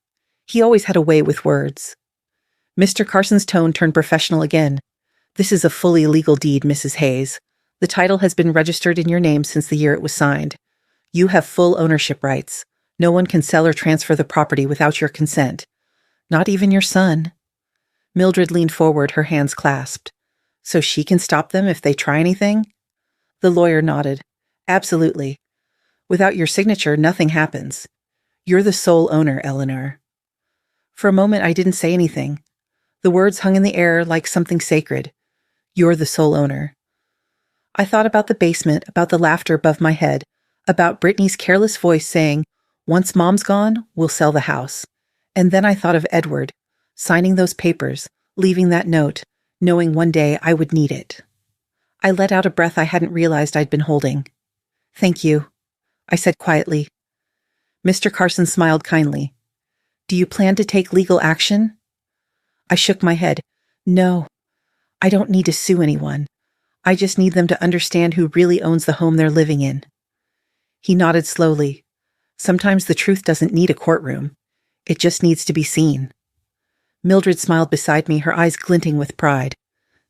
He always had a way with words. Mr. Carson's tone turned professional again. "This is a fully legal deed, Mrs. Hayes. The title has been registered in your name since the year it was signed. You have full ownership rights. No one can sell or transfer the property without your consent. Not even your son." Mildred leaned forward, her hands clasped. "So she can stop them if they try anything?" The lawyer nodded. "Absolutely. Without your signature, nothing happens. You're the sole owner, Eleanor." For a moment, I didn't say anything. The words hung in the air like something sacred. You're the sole owner. I thought about the basement, about the laughter above my head, about Brittany's careless voice saying, "Once Mom's gone, we'll sell the house." And then I thought of Edward, signing those papers, leaving that note, knowing one day I would need it. I let out a breath I hadn't realized I'd been holding. "Thank you," I said quietly. Mr. Carson smiled kindly. "Do you plan to take legal action?" I shook my head. "No, I don't need to sue anyone. I just need them to understand who really owns the home they're living in." He nodded slowly. "Sometimes the truth doesn't need a courtroom. It just needs to be seen." Mildred smiled beside me, her eyes glinting with pride.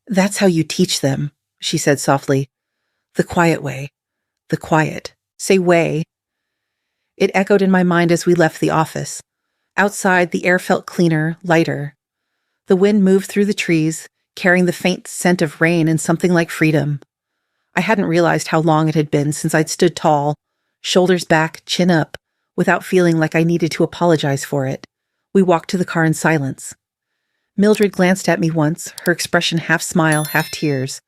"That's how you teach them," she said softly. "The quiet way. The quiet. Say way." It echoed in my mind as we left the office. Outside, the air felt cleaner, lighter. The wind moved through the trees, carrying the faint scent of rain and something like freedom. I hadn't realized how long it had been since I'd stood tall, shoulders back, chin up, without feeling like I needed to apologize for it. We walked to the car in silence. Mildred glanced at me once, her expression half smile, half tears.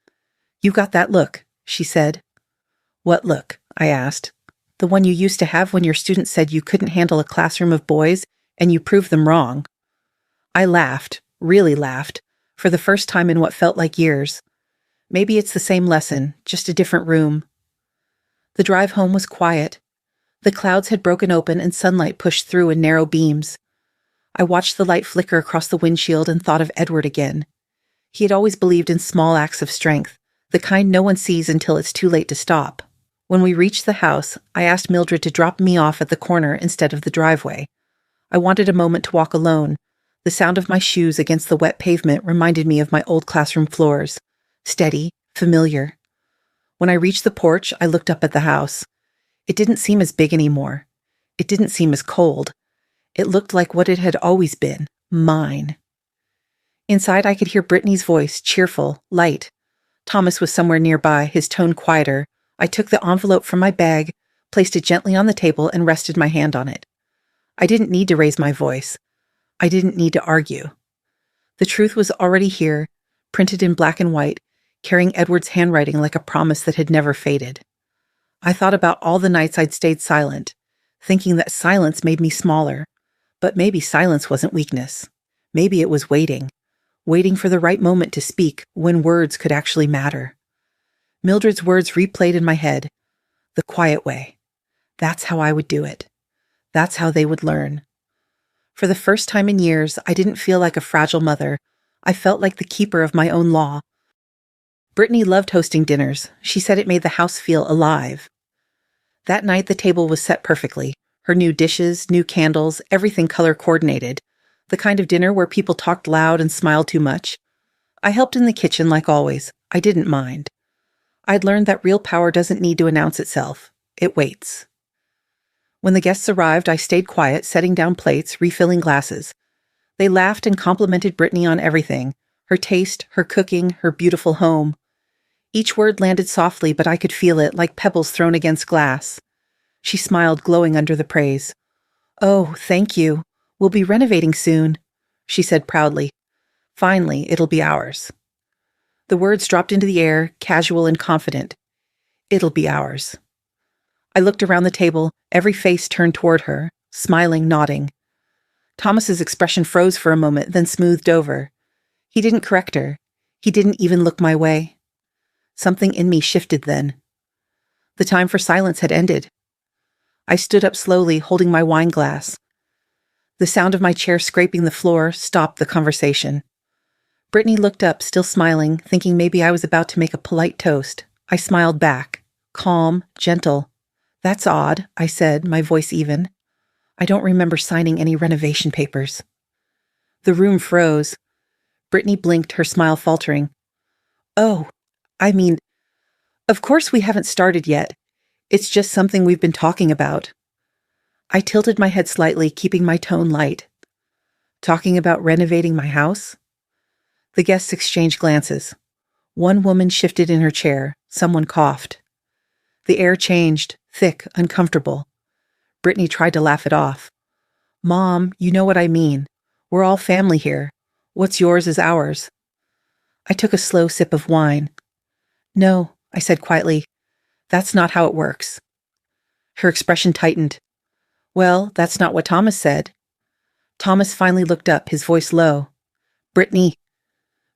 "You got that look," she said. "What look?" I asked. "The one you used to have when your students said you couldn't handle a classroom of boys, and you proved them wrong." I laughed, really laughed, for the first time in what felt like years. Maybe it's the same lesson, just a different room. The drive home was quiet. The clouds had broken open and sunlight pushed through in narrow beams. I watched the light flicker across the windshield and thought of Edward again. He had always believed in small acts of strength, the kind no one sees until it's too late to stop. When we reached the house, I asked Mildred to drop me off at the corner instead of the driveway. I wanted a moment to walk alone. The sound of my shoes against the wet pavement reminded me of my old classroom floors. Steady, familiar. When I reached the porch, I looked up at the house. It didn't seem as big anymore. It didn't seem as cold. It looked like what it had always been, mine. Inside, I could hear Brittany's voice, cheerful, light. Thomas was somewhere nearby, his tone quieter. I took the envelope from my bag, placed it gently on the table, and rested my hand on it. I didn't need to raise my voice. I didn't need to argue. The truth was already here, printed in black and white, carrying Edward's handwriting like a promise that had never faded. I thought about all the nights I'd stayed silent, thinking that silence made me smaller. But maybe silence wasn't weakness. Maybe it was waiting for the right moment to speak when words could actually matter. Mildred's words replayed in my head. The quiet way. That's how I would do it. That's how they would learn. For the first time in years, I didn't feel like a fragile mother. I felt like the keeper of my own law. Brittany loved hosting dinners. She said it made the house feel alive. That night, the table was set perfectly. Her new dishes, new candles, everything color coordinated. The kind of dinner where people talked loud and smiled too much. I helped in the kitchen like always. I didn't mind. I'd learned that real power doesn't need to announce itself. It waits. When the guests arrived, I stayed quiet, setting down plates, refilling glasses. They laughed and complimented Brittany on everything. Her taste, her cooking, her beautiful home. Each word landed softly, but I could feel it, like pebbles thrown against glass. She smiled, glowing under the praise. "Oh, thank you. We'll be renovating soon," she said proudly. "Finally, it'll be ours." The words dropped into the air, casual and confident. It'll be ours. I looked around the table, every face turned toward her, smiling, nodding. Thomas's expression froze for a moment, then smoothed over. He didn't correct her. He didn't even look my way. Something in me shifted then. The time for silence had ended. I stood up slowly, holding my wine glass. The sound of my chair scraping the floor stopped the conversation. Brittany looked up, still smiling, thinking maybe I was about to make a polite toast. I smiled back, calm, gentle. "That's odd," I said, my voice even. "I don't remember signing any renovation papers." The room froze. Brittany blinked, her smile faltering. "Oh, I mean, of course we haven't started yet. It's just something we've been talking about." I tilted my head slightly, keeping my tone light. "Talking about renovating my house?" The guests exchanged glances. One woman shifted in her chair. Someone coughed. The air changed, thick, uncomfortable. Brittany tried to laugh it off. "Mom, you know what I mean. We're all family here. What's yours is ours." I took a slow sip of wine. "No," I said quietly. "That's not how it works." Her expression tightened. "Well, that's not what Thomas said." Thomas finally looked up, his voice low. "Brittany."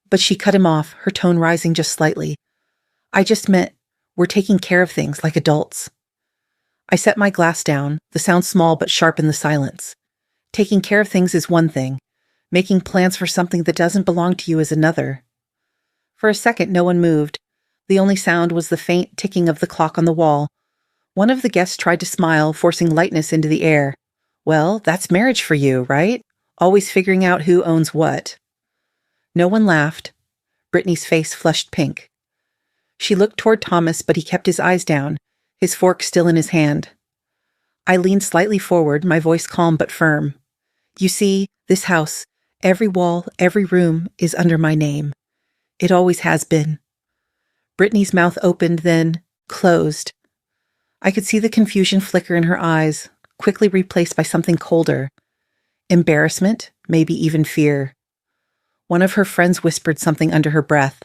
But she cut him off, her tone rising just slightly. "I just meant we're taking care of things like adults." I set my glass down, the sound small but sharp in the silence. Taking care of things is one thing. Making plans for something that doesn't belong to you is another. For a second, no one moved. The only sound was the faint ticking of the clock on the wall. One of the guests tried to smile, forcing lightness into the air. "Well, that's marriage for you, right? Always figuring out who owns what." No one laughed. Brittany's face flushed pink. She looked toward Thomas, but he kept his eyes down, his fork still in his hand. I leaned slightly forward, my voice calm but firm. "You see, this house, every wall, every room, is under my name. It always has been." Brittany's mouth opened, then closed. I could see the confusion flicker in her eyes. quickly replaced by something colder. Embarrassment, maybe even fear. One of her friends whispered something under her breath.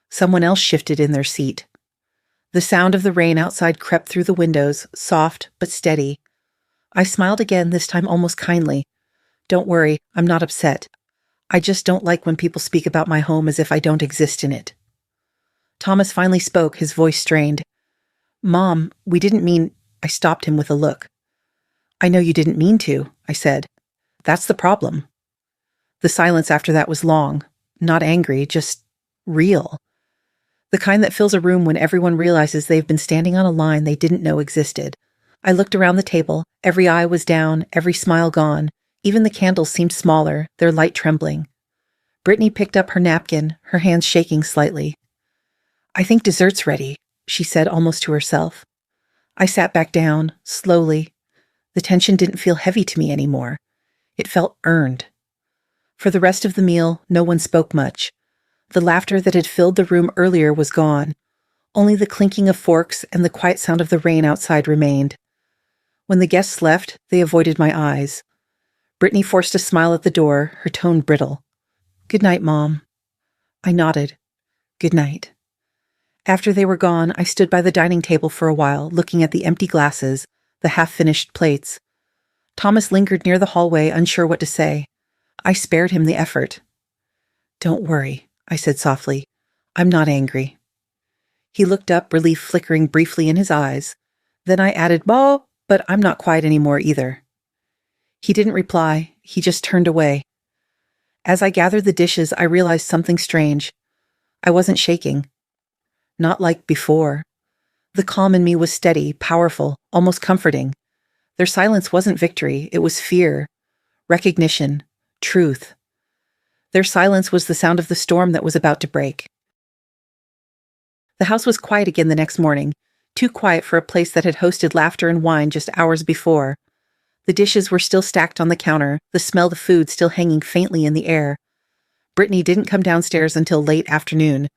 Someone else shifted in their seat. The sound of the rain outside crept through the windows, soft but steady. I smiled again, this time almost kindly. Don't worry, I'm not upset. I just don't like when people speak about my home as if I don't exist in it. Thomas finally spoke, his voice strained. Mom, we didn't mean... I stopped him with a look. I know you didn't mean to, I said. That's the problem. The silence after that was long, not angry, just real. The kind that fills a room when everyone realizes they've been standing on a line they didn't know existed. I looked around the table. Every eye was down, every smile gone. Even the candles seemed smaller, their light trembling. Brittany picked up her napkin, her hands shaking slightly. I think dessert's ready, she said almost to herself. I sat back down, slowly. The tension didn't feel heavy to me anymore. It felt earned. For the rest of the meal, no one spoke much. The laughter that had filled the room earlier was gone. Only the clinking of forks and the quiet sound of the rain outside remained. When the guests left, they avoided my eyes. Brittany forced a smile at the door, her tone brittle. Good night, Mom. I nodded. Good night. After they were gone, I stood by the dining table for a while, looking at the empty glasses, the half-finished plates. Thomas lingered near the hallway, unsure what to say. I spared him the effort. Don't worry, I said softly. I'm not angry. He looked up, relief flickering briefly in his eyes. Then I added, "Bo, but I'm not quiet anymore either." He didn't reply. He just turned away. As I gathered the dishes, I realized something strange. I wasn't shaking. Not like before. The calm in me was steady, powerful, almost comforting. Their silence wasn't victory, it was fear, recognition, truth. Their silence was the sound of the storm that was about to break. The house was quiet again the next morning, too quiet for a place that had hosted laughter and wine just hours before. The dishes were still stacked on the counter, the smell of food still hanging faintly in the air. Brittany didn't come downstairs until late afternoon.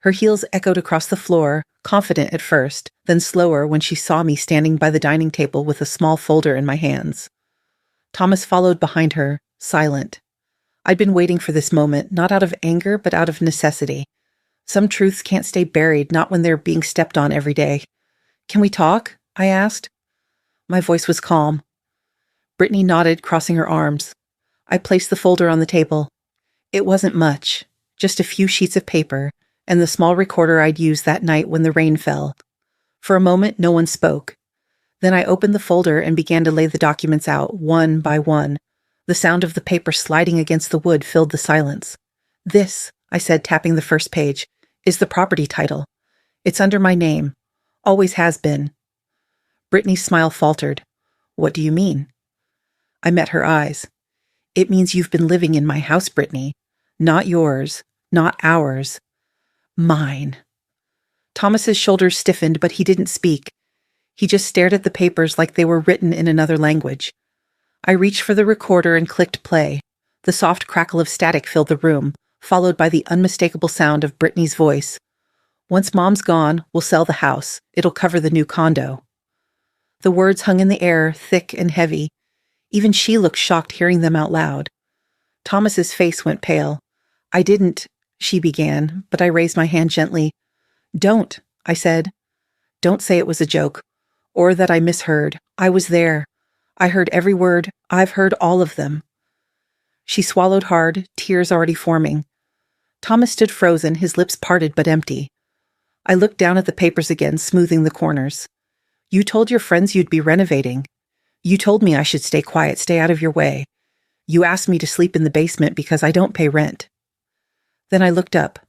Her heels echoed across the floor, confident at first, then slower when she saw me standing by the dining table with a small folder in my hands. Thomas followed behind her, silent. I'd been waiting for this moment, not out of anger, but out of necessity. Some truths can't stay buried, not when they're being stepped on every day. Can we talk? I asked. My voice was calm. Brittany nodded, crossing her arms. I placed the folder on the table. It wasn't much, just a few sheets of paper, and the small recorder I'd used that night when the rain fell. For a moment, no one spoke. Then I opened the folder and began to lay the documents out, one by one. The sound of the paper sliding against the wood filled the silence. This, I said, tapping the first page, is the property title. It's under my name. Always has been. Brittany's smile faltered. What do you mean? I met her eyes. It means you've been living in my house, Brittany. Not yours. Not ours. Mine. Thomas's shoulders stiffened, but he didn't speak. He just stared at the papers like they were written in another language. I reached for the recorder and clicked play. The soft crackle of static filled the room, followed by the unmistakable sound of Brittany's voice. Once Mom's gone, we'll sell the house. It'll cover the new condo. The words hung in the air, thick and heavy. Even she looked shocked hearing them out loud. Thomas's face went pale. I didn't... she began, but I raised my hand gently. Don't, I said. Don't say it was a joke, or that I misheard. I was there. I heard every word. I've heard all of them. She swallowed hard, tears already forming. Thomas stood frozen, his lips parted but empty. I looked down at the papers again, smoothing the corners. You told your friends you'd be renovating. You told me I should stay quiet, stay out of your way. You asked me to sleep in the basement because I don't pay rent. Then I looked up,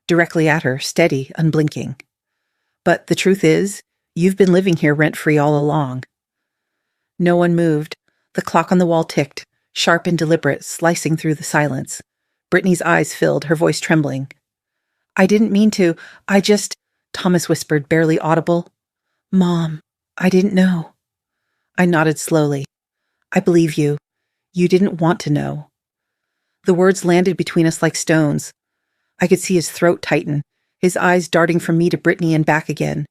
directly at her, steady, unblinking. But the truth is, you've been living here rent-free all along. No one moved. The clock on the wall ticked, sharp and deliberate, slicing through the silence. Brittany's eyes filled, her voice trembling. I didn't mean to. I just... Thomas whispered, barely audible. Mom, I didn't know. I nodded slowly. I believe you. You didn't want to know. The words landed between us like stones. I could see his throat tighten, his eyes darting from me to Brittany and back again.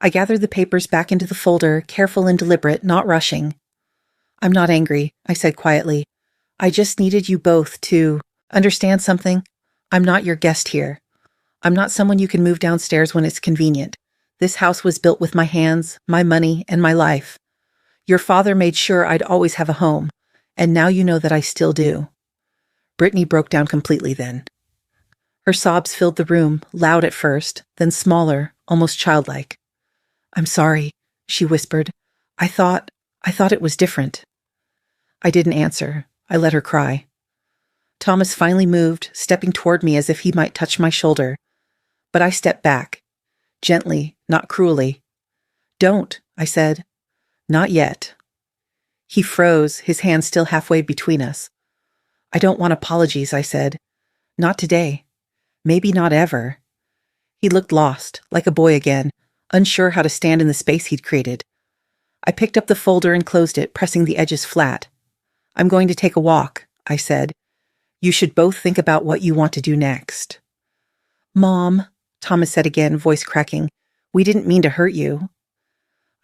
I gathered the papers back into the folder, careful and deliberate, not rushing. I'm not angry, I said quietly. I just needed you both to understand something. I'm not your guest here. I'm not someone you can move downstairs when it's convenient. This house was built with my hands, my money, and my life. Your father made sure I'd always have a home, and now you know that I still do. Brittany broke down completely then. Her sobs filled the room, loud at first, then smaller, almost childlike. I'm sorry, she whispered. I thought it was different. I didn't answer. I let her cry. Thomas finally moved, stepping toward me as if he might touch my shoulder. But I stepped back. Gently, not cruelly. Don't, I said. Not yet. He froze, his hand still halfway between us. I don't want apologies, I said. Not today. Maybe not ever. He looked lost, like a boy again, unsure how to stand in the space he'd created. I picked up the folder and closed it, pressing the edges flat. I'm going to take a walk, I said. You should both think about what you want to do next. Mom, Thomas said again, voice cracking, we didn't mean to hurt you.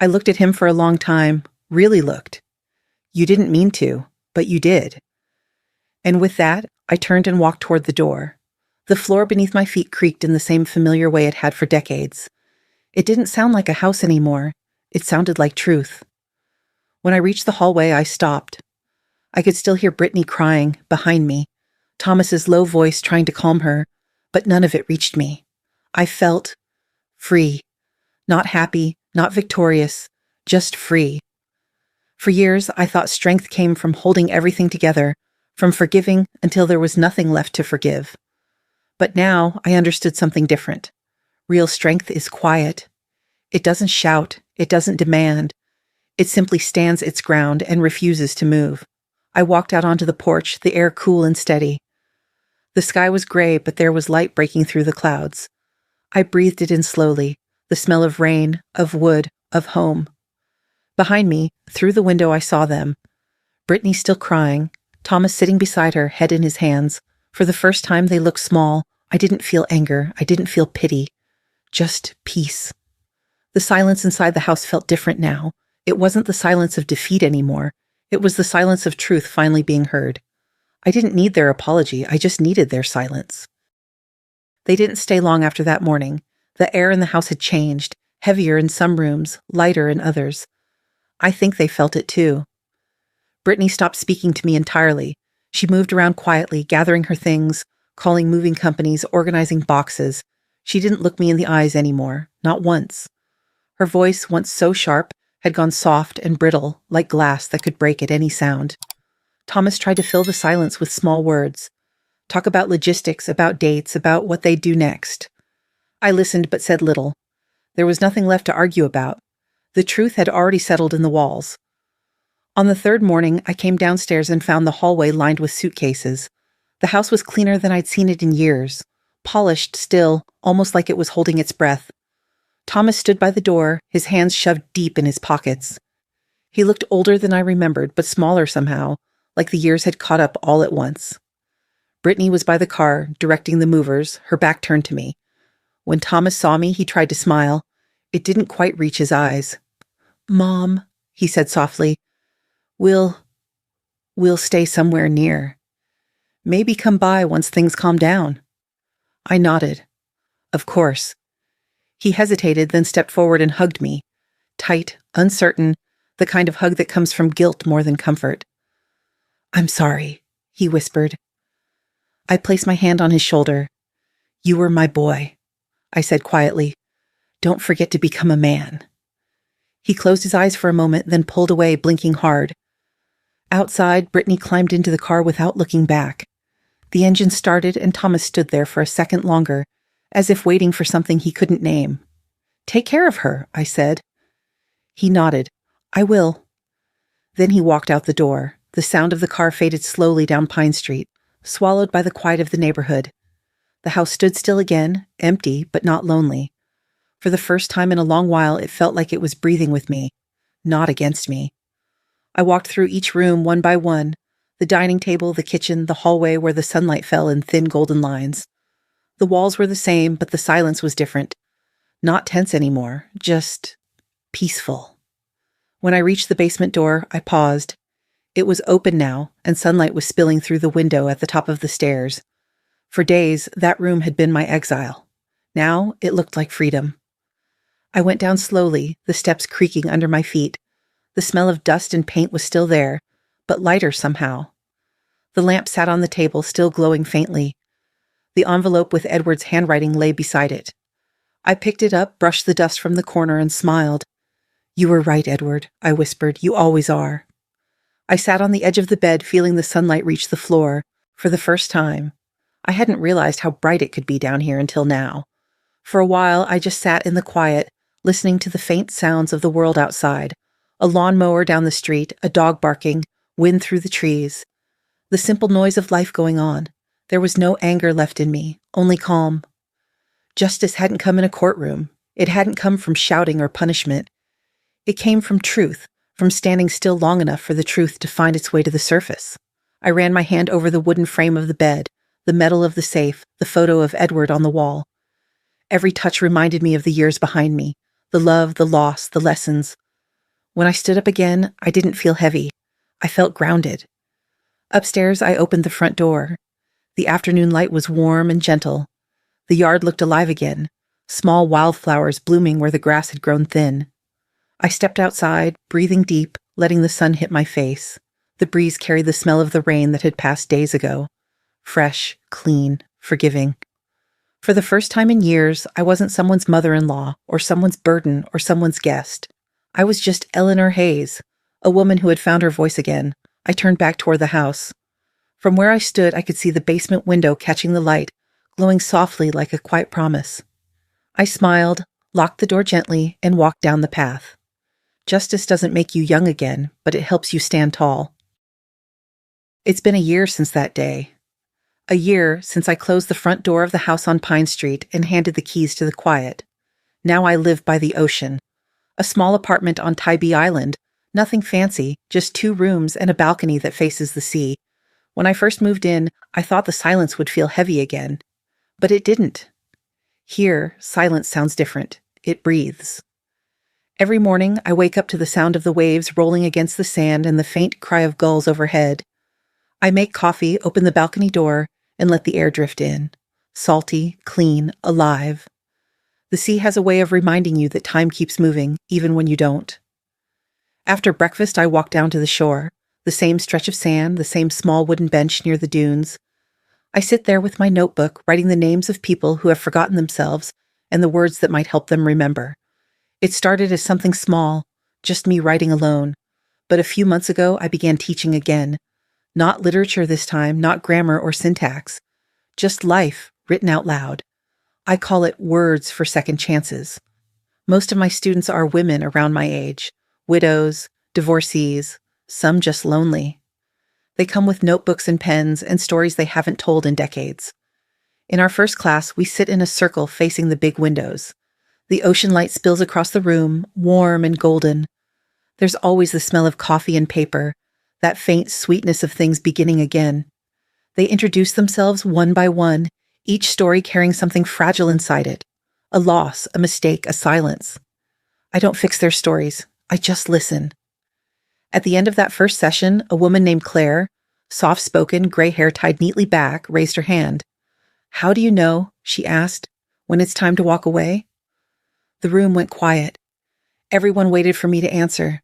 I looked at him for a long time, really looked. You didn't mean to, but you did. And with that, I turned and walked toward the door. The floor beneath my feet creaked in the same familiar way it had for decades. It didn't sound like a house anymore. It sounded like truth. When I reached the hallway, I stopped. I could still hear Brittany crying, behind me, Thomas's low voice trying to calm her, but none of it reached me. I felt free. Not happy, not victorious, just free. For years, I thought strength came from holding everything together, from forgiving until there was nothing left to forgive. But now I understood something different. Real strength is quiet. It doesn't shout, it doesn't demand. It simply stands its ground and refuses to move. I walked out onto the porch, the air cool and steady. The sky was gray, but there was light breaking through the clouds. I breathed it in slowly, the smell of rain, of wood, of home. Behind me, through the window, I saw them. Brittany still crying, Thomas sitting beside her, head in his hands. For the first time, they looked small. I didn't feel anger. I didn't feel pity. Just peace. The silence inside the house felt different now. It wasn't the silence of defeat anymore. It was the silence of truth finally being heard. I didn't need their apology. I just needed their silence. They didn't stay long after that morning. The air in the house had changed, heavier in some rooms, lighter in others. I think they felt it too. Brittany stopped speaking to me entirely. She moved around quietly, gathering her things, calling moving companies, organizing boxes. She didn't look me in the eyes anymore, not once. Her voice, once so sharp, had gone soft and brittle, like glass that could break at any sound. Thomas tried to fill the silence with small words. Talk about logistics, about dates, about what they'd do next. I listened but said little. There was nothing left to argue about. The truth had already settled in the walls. On the third morning, I came downstairs and found the hallway lined with suitcases. The house was cleaner than I'd seen it in years. Polished still, almost like it was holding its breath. Thomas stood by the door, his hands shoved deep in his pockets. He looked older than I remembered, but smaller somehow, like the years had caught up all at once. Brittany was by the car, directing the movers, her back turned to me. When Thomas saw me, he tried to smile. It didn't quite reach his eyes. "Mom," he said softly, We'll stay somewhere near. Maybe come by once things calm down." I nodded. Of course. He hesitated, then stepped forward and hugged me. Tight, uncertain, the kind of hug that comes from guilt more than comfort. "I'm sorry," he whispered. I placed my hand on his shoulder. "You were my boy," I said quietly. "Don't forget to become a man." He closed his eyes for a moment, then pulled away, blinking hard. Outside, Brittany climbed into the car without looking back. The engine started, and Thomas stood there for a second longer, as if waiting for something he couldn't name. "Take care of her," I said. He nodded. "I will." Then he walked out the door. The sound of the car faded slowly down Pine Street, swallowed by the quiet of the neighborhood. The house stood still again, empty but not lonely. For the first time in a long while, it felt like it was breathing with me, not against me. I walked through each room one by one, the dining table, the kitchen, the hallway where the sunlight fell in thin golden lines. The walls were the same, but the silence was different. Not tense anymore, just peaceful. When I reached the basement door, I paused. It was open now, and sunlight was spilling through the window at the top of the stairs. For days, that room had been my exile. Now, it looked like freedom. I went down slowly, the steps creaking under my feet. The smell of dust and paint was still there, but lighter somehow. The lamp sat on the table, still glowing faintly. The envelope with Edward's handwriting lay beside it. I picked it up, brushed the dust from the corner, and smiled. "You were right, Edward," I whispered. "You always are." I sat on the edge of the bed, feeling the sunlight reach the floor. For the first time. I hadn't realized how bright it could be down here until now. For a while, I just sat in the quiet, listening to the faint sounds of the world outside. A lawnmower down the street, a dog barking, wind through the trees. The simple noise of life going on. There was no anger left in me, only calm. Justice hadn't come in a courtroom. It hadn't come from shouting or punishment. It came from truth, from standing still long enough for the truth to find its way to the surface. I ran my hand over the wooden frame of the bed, the metal of the safe, the photo of Edward on the wall. Every touch reminded me of the years behind me, the love, the loss, the lessons. When I stood up again, I didn't feel heavy. I felt grounded. Upstairs, I opened the front door. The afternoon light was warm and gentle. The yard looked alive again, small wildflowers blooming where the grass had grown thin. I stepped outside, breathing deep, letting the sun hit my face. The breeze carried the smell of the rain that had passed days ago. Fresh, clean, forgiving. For the first time in years, I wasn't someone's mother-in-law, or someone's burden, or someone's guest. I was just Eleanor Hayes, a woman who had found her voice again. I turned back toward the house. From where I stood, I could see the basement window catching the light, glowing softly like a quiet promise. I smiled, locked the door gently, and walked down the path. Justice doesn't make you young again, but it helps you stand tall. It's been a year since that day. A year since I closed the front door of the house on Pine Street and handed the keys to the quiet. Now I live by the ocean. A small apartment on Tybee Island, nothing fancy, just 2 rooms and a balcony that faces the sea. When I first moved in, I thought the silence would feel heavy again. But it didn't. Here, silence sounds different. It breathes. Every morning, I wake up to the sound of the waves rolling against the sand and the faint cry of gulls overhead. I make coffee, open the balcony door, and let the air drift in. Salty, clean, alive. The sea has a way of reminding you that time keeps moving, even when you don't. After breakfast, I walk down to the shore. The same stretch of sand, the same small wooden bench near the dunes. I sit there with my notebook, writing the names of people who have forgotten themselves and the words that might help them remember. It started as something small, just me writing alone. But a few months ago, I began teaching again. Not literature this time, not grammar or syntax. Just life, written out loud. I call it words for second chances. Most of my students are women around my age. Widows, divorcees, some just lonely. They come with notebooks and pens and stories they haven't told in decades. In our first class, we sit in a circle facing the big windows. The ocean light spills across the room, warm and golden. There's always the smell of coffee and paper, that faint sweetness of things beginning again. They introduce themselves one by one, each story carrying something fragile inside it. A loss, a mistake, a silence. I don't fix their stories. I just listen. At the end of that first session, a woman named Claire, soft-spoken, gray hair tied neatly back, raised her hand. "How do you know," she asked, "when it's time to walk away?" The room went quiet. Everyone waited for me to answer.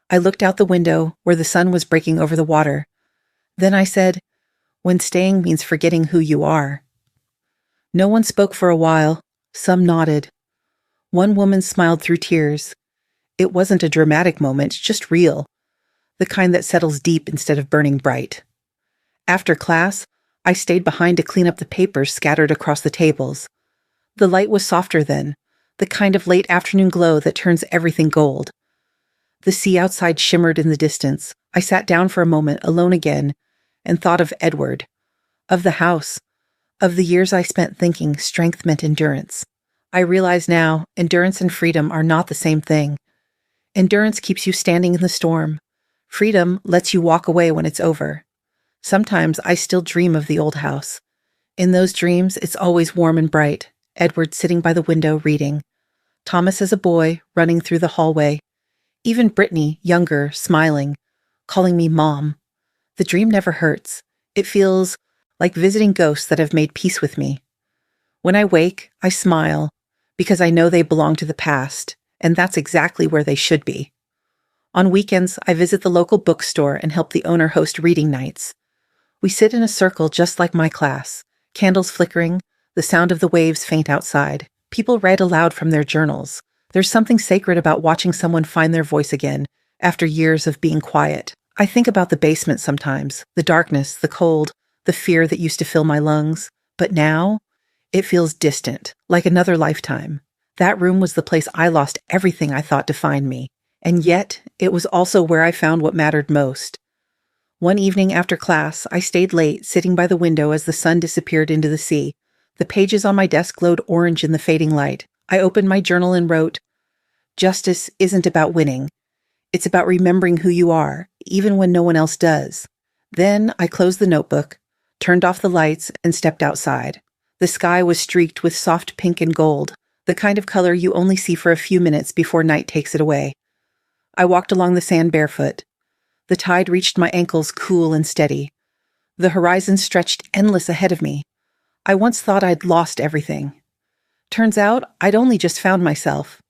I looked out the window where the sun was breaking over the water. Then I said, "When staying means forgetting who you are." No one spoke for a while. Some nodded. One woman smiled through tears. It wasn't a dramatic moment, just real. The kind that settles deep instead of burning bright. After class, I stayed behind to clean up the papers scattered across the tables. The light was softer then, the kind of late afternoon glow that turns everything gold. The sea outside shimmered in the distance. I sat down for a moment, alone again, and thought of Edward, of the house, of the years I spent thinking strength meant endurance. I realize now, endurance and freedom are not the same thing. Endurance keeps you standing in the storm. Freedom lets you walk away when it's over. Sometimes I still dream of the old house. In those dreams, it's always warm and bright. Edward sitting by the window reading. Thomas as a boy, running through the hallway. Even Brittany, younger, smiling. calling me Mom. The dream never hurts. It feels like visiting ghosts that have made peace with me. When I wake, I smile because I know they belong to the past, and that's exactly where they should be. On weekends, I visit the local bookstore and help the owner host reading nights. We sit in a circle just like my class, candles flickering, the sound of the waves faint outside. People read aloud from their journals. There's something sacred about watching someone find their voice again after years of being quiet. I think about the basement sometimes, the darkness, the cold, the fear that used to fill my lungs. But now, it feels distant, like another lifetime. That room was the place I lost everything I thought defined me. And yet, it was also where I found what mattered most. One evening after class, I stayed late, sitting by the window as the sun disappeared into the sea. The pages on my desk glowed orange in the fading light. I opened my journal and wrote, "Justice isn't about winning. It's about remembering who you are, even when no one else does." Then I closed the notebook, turned off the lights, and stepped outside. The sky was streaked with soft pink and gold, the kind of color you only see for a few minutes before night takes it away. I walked along the sand barefoot. The tide reached my ankles, cool and steady. The horizon stretched endless ahead of me. I once thought I'd lost everything. Turns out I'd only just found myself.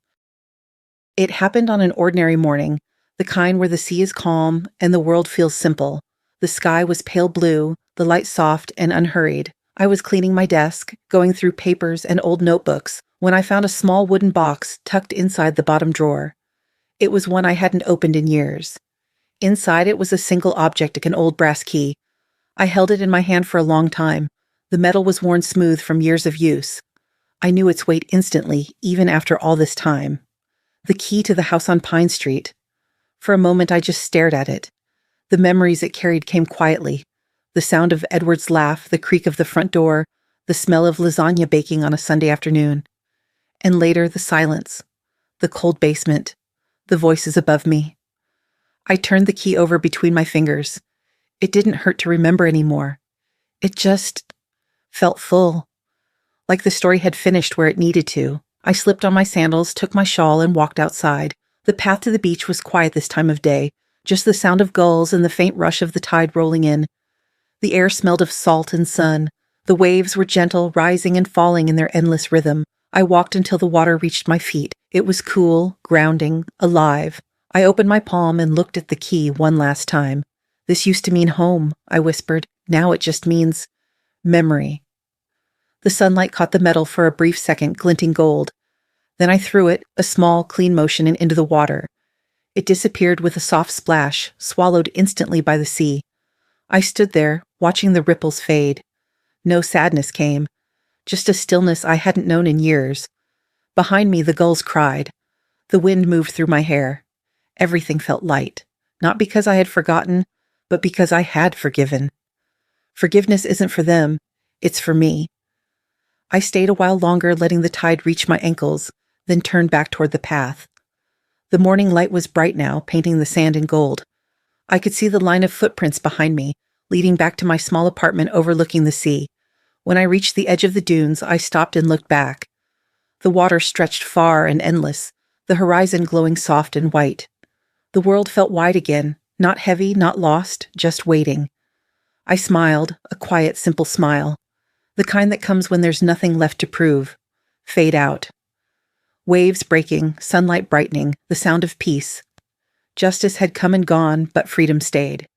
It happened on an ordinary morning, the kind where the sea is calm and the world feels simple. The sky was pale blue, the light soft and unhurried. I was cleaning my desk, going through papers and old notebooks, when I found a small wooden box tucked inside the bottom drawer. It was one I hadn't opened in years. Inside it was a single object, like an old brass key. I held it in my hand for a long time. The metal was worn smooth from years of use. I knew its weight instantly, even after all this time. The key to the house on Pine Street. For a moment I just stared at it. The memories it carried came quietly. The sound of Edward's laugh, the creak of the front door, the smell of lasagna baking on a Sunday afternoon. And later the silence, the cold basement, the voices above me. I turned the key over between my fingers. It didn't hurt to remember anymore. It just felt full, like the story had finished where it needed to. I slipped on my sandals, took my shawl, and walked outside. The path to the beach was quiet this time of day, just the sound of gulls and the faint rush of the tide rolling in. The air smelled of salt and sun. The waves were gentle, rising and falling in their endless rhythm. I walked until the water reached my feet. It was cool, grounding, alive. I opened my palm and looked at the key one last time. "This used to mean home," I whispered. "Now it just means memory." The sunlight caught the metal for a brief second, glinting gold. Then I threw it, a small, clean motion, and into the water. It disappeared with a soft splash, swallowed instantly by the sea. I stood there, watching the ripples fade. No sadness came, just a stillness I hadn't known in years. Behind me, the gulls cried. The wind moved through my hair. Everything felt light, not because I had forgotten, but because I had forgiven. Forgiveness isn't for them, it's for me. I stayed a while longer, letting the tide reach my ankles, then turned back toward the path. The morning light was bright now, painting the sand in gold. I could see the line of footprints behind me, leading back to my small apartment overlooking the sea. When I reached the edge of the dunes, I stopped and looked back. The water stretched far and endless, the horizon glowing soft and white. The world felt wide again, not heavy, not lost, just waiting. I smiled, a quiet, simple smile. The kind that comes when there's nothing left to prove. Fade out. Waves breaking, sunlight brightening, the sound of peace. Justice had come and gone, but freedom stayed.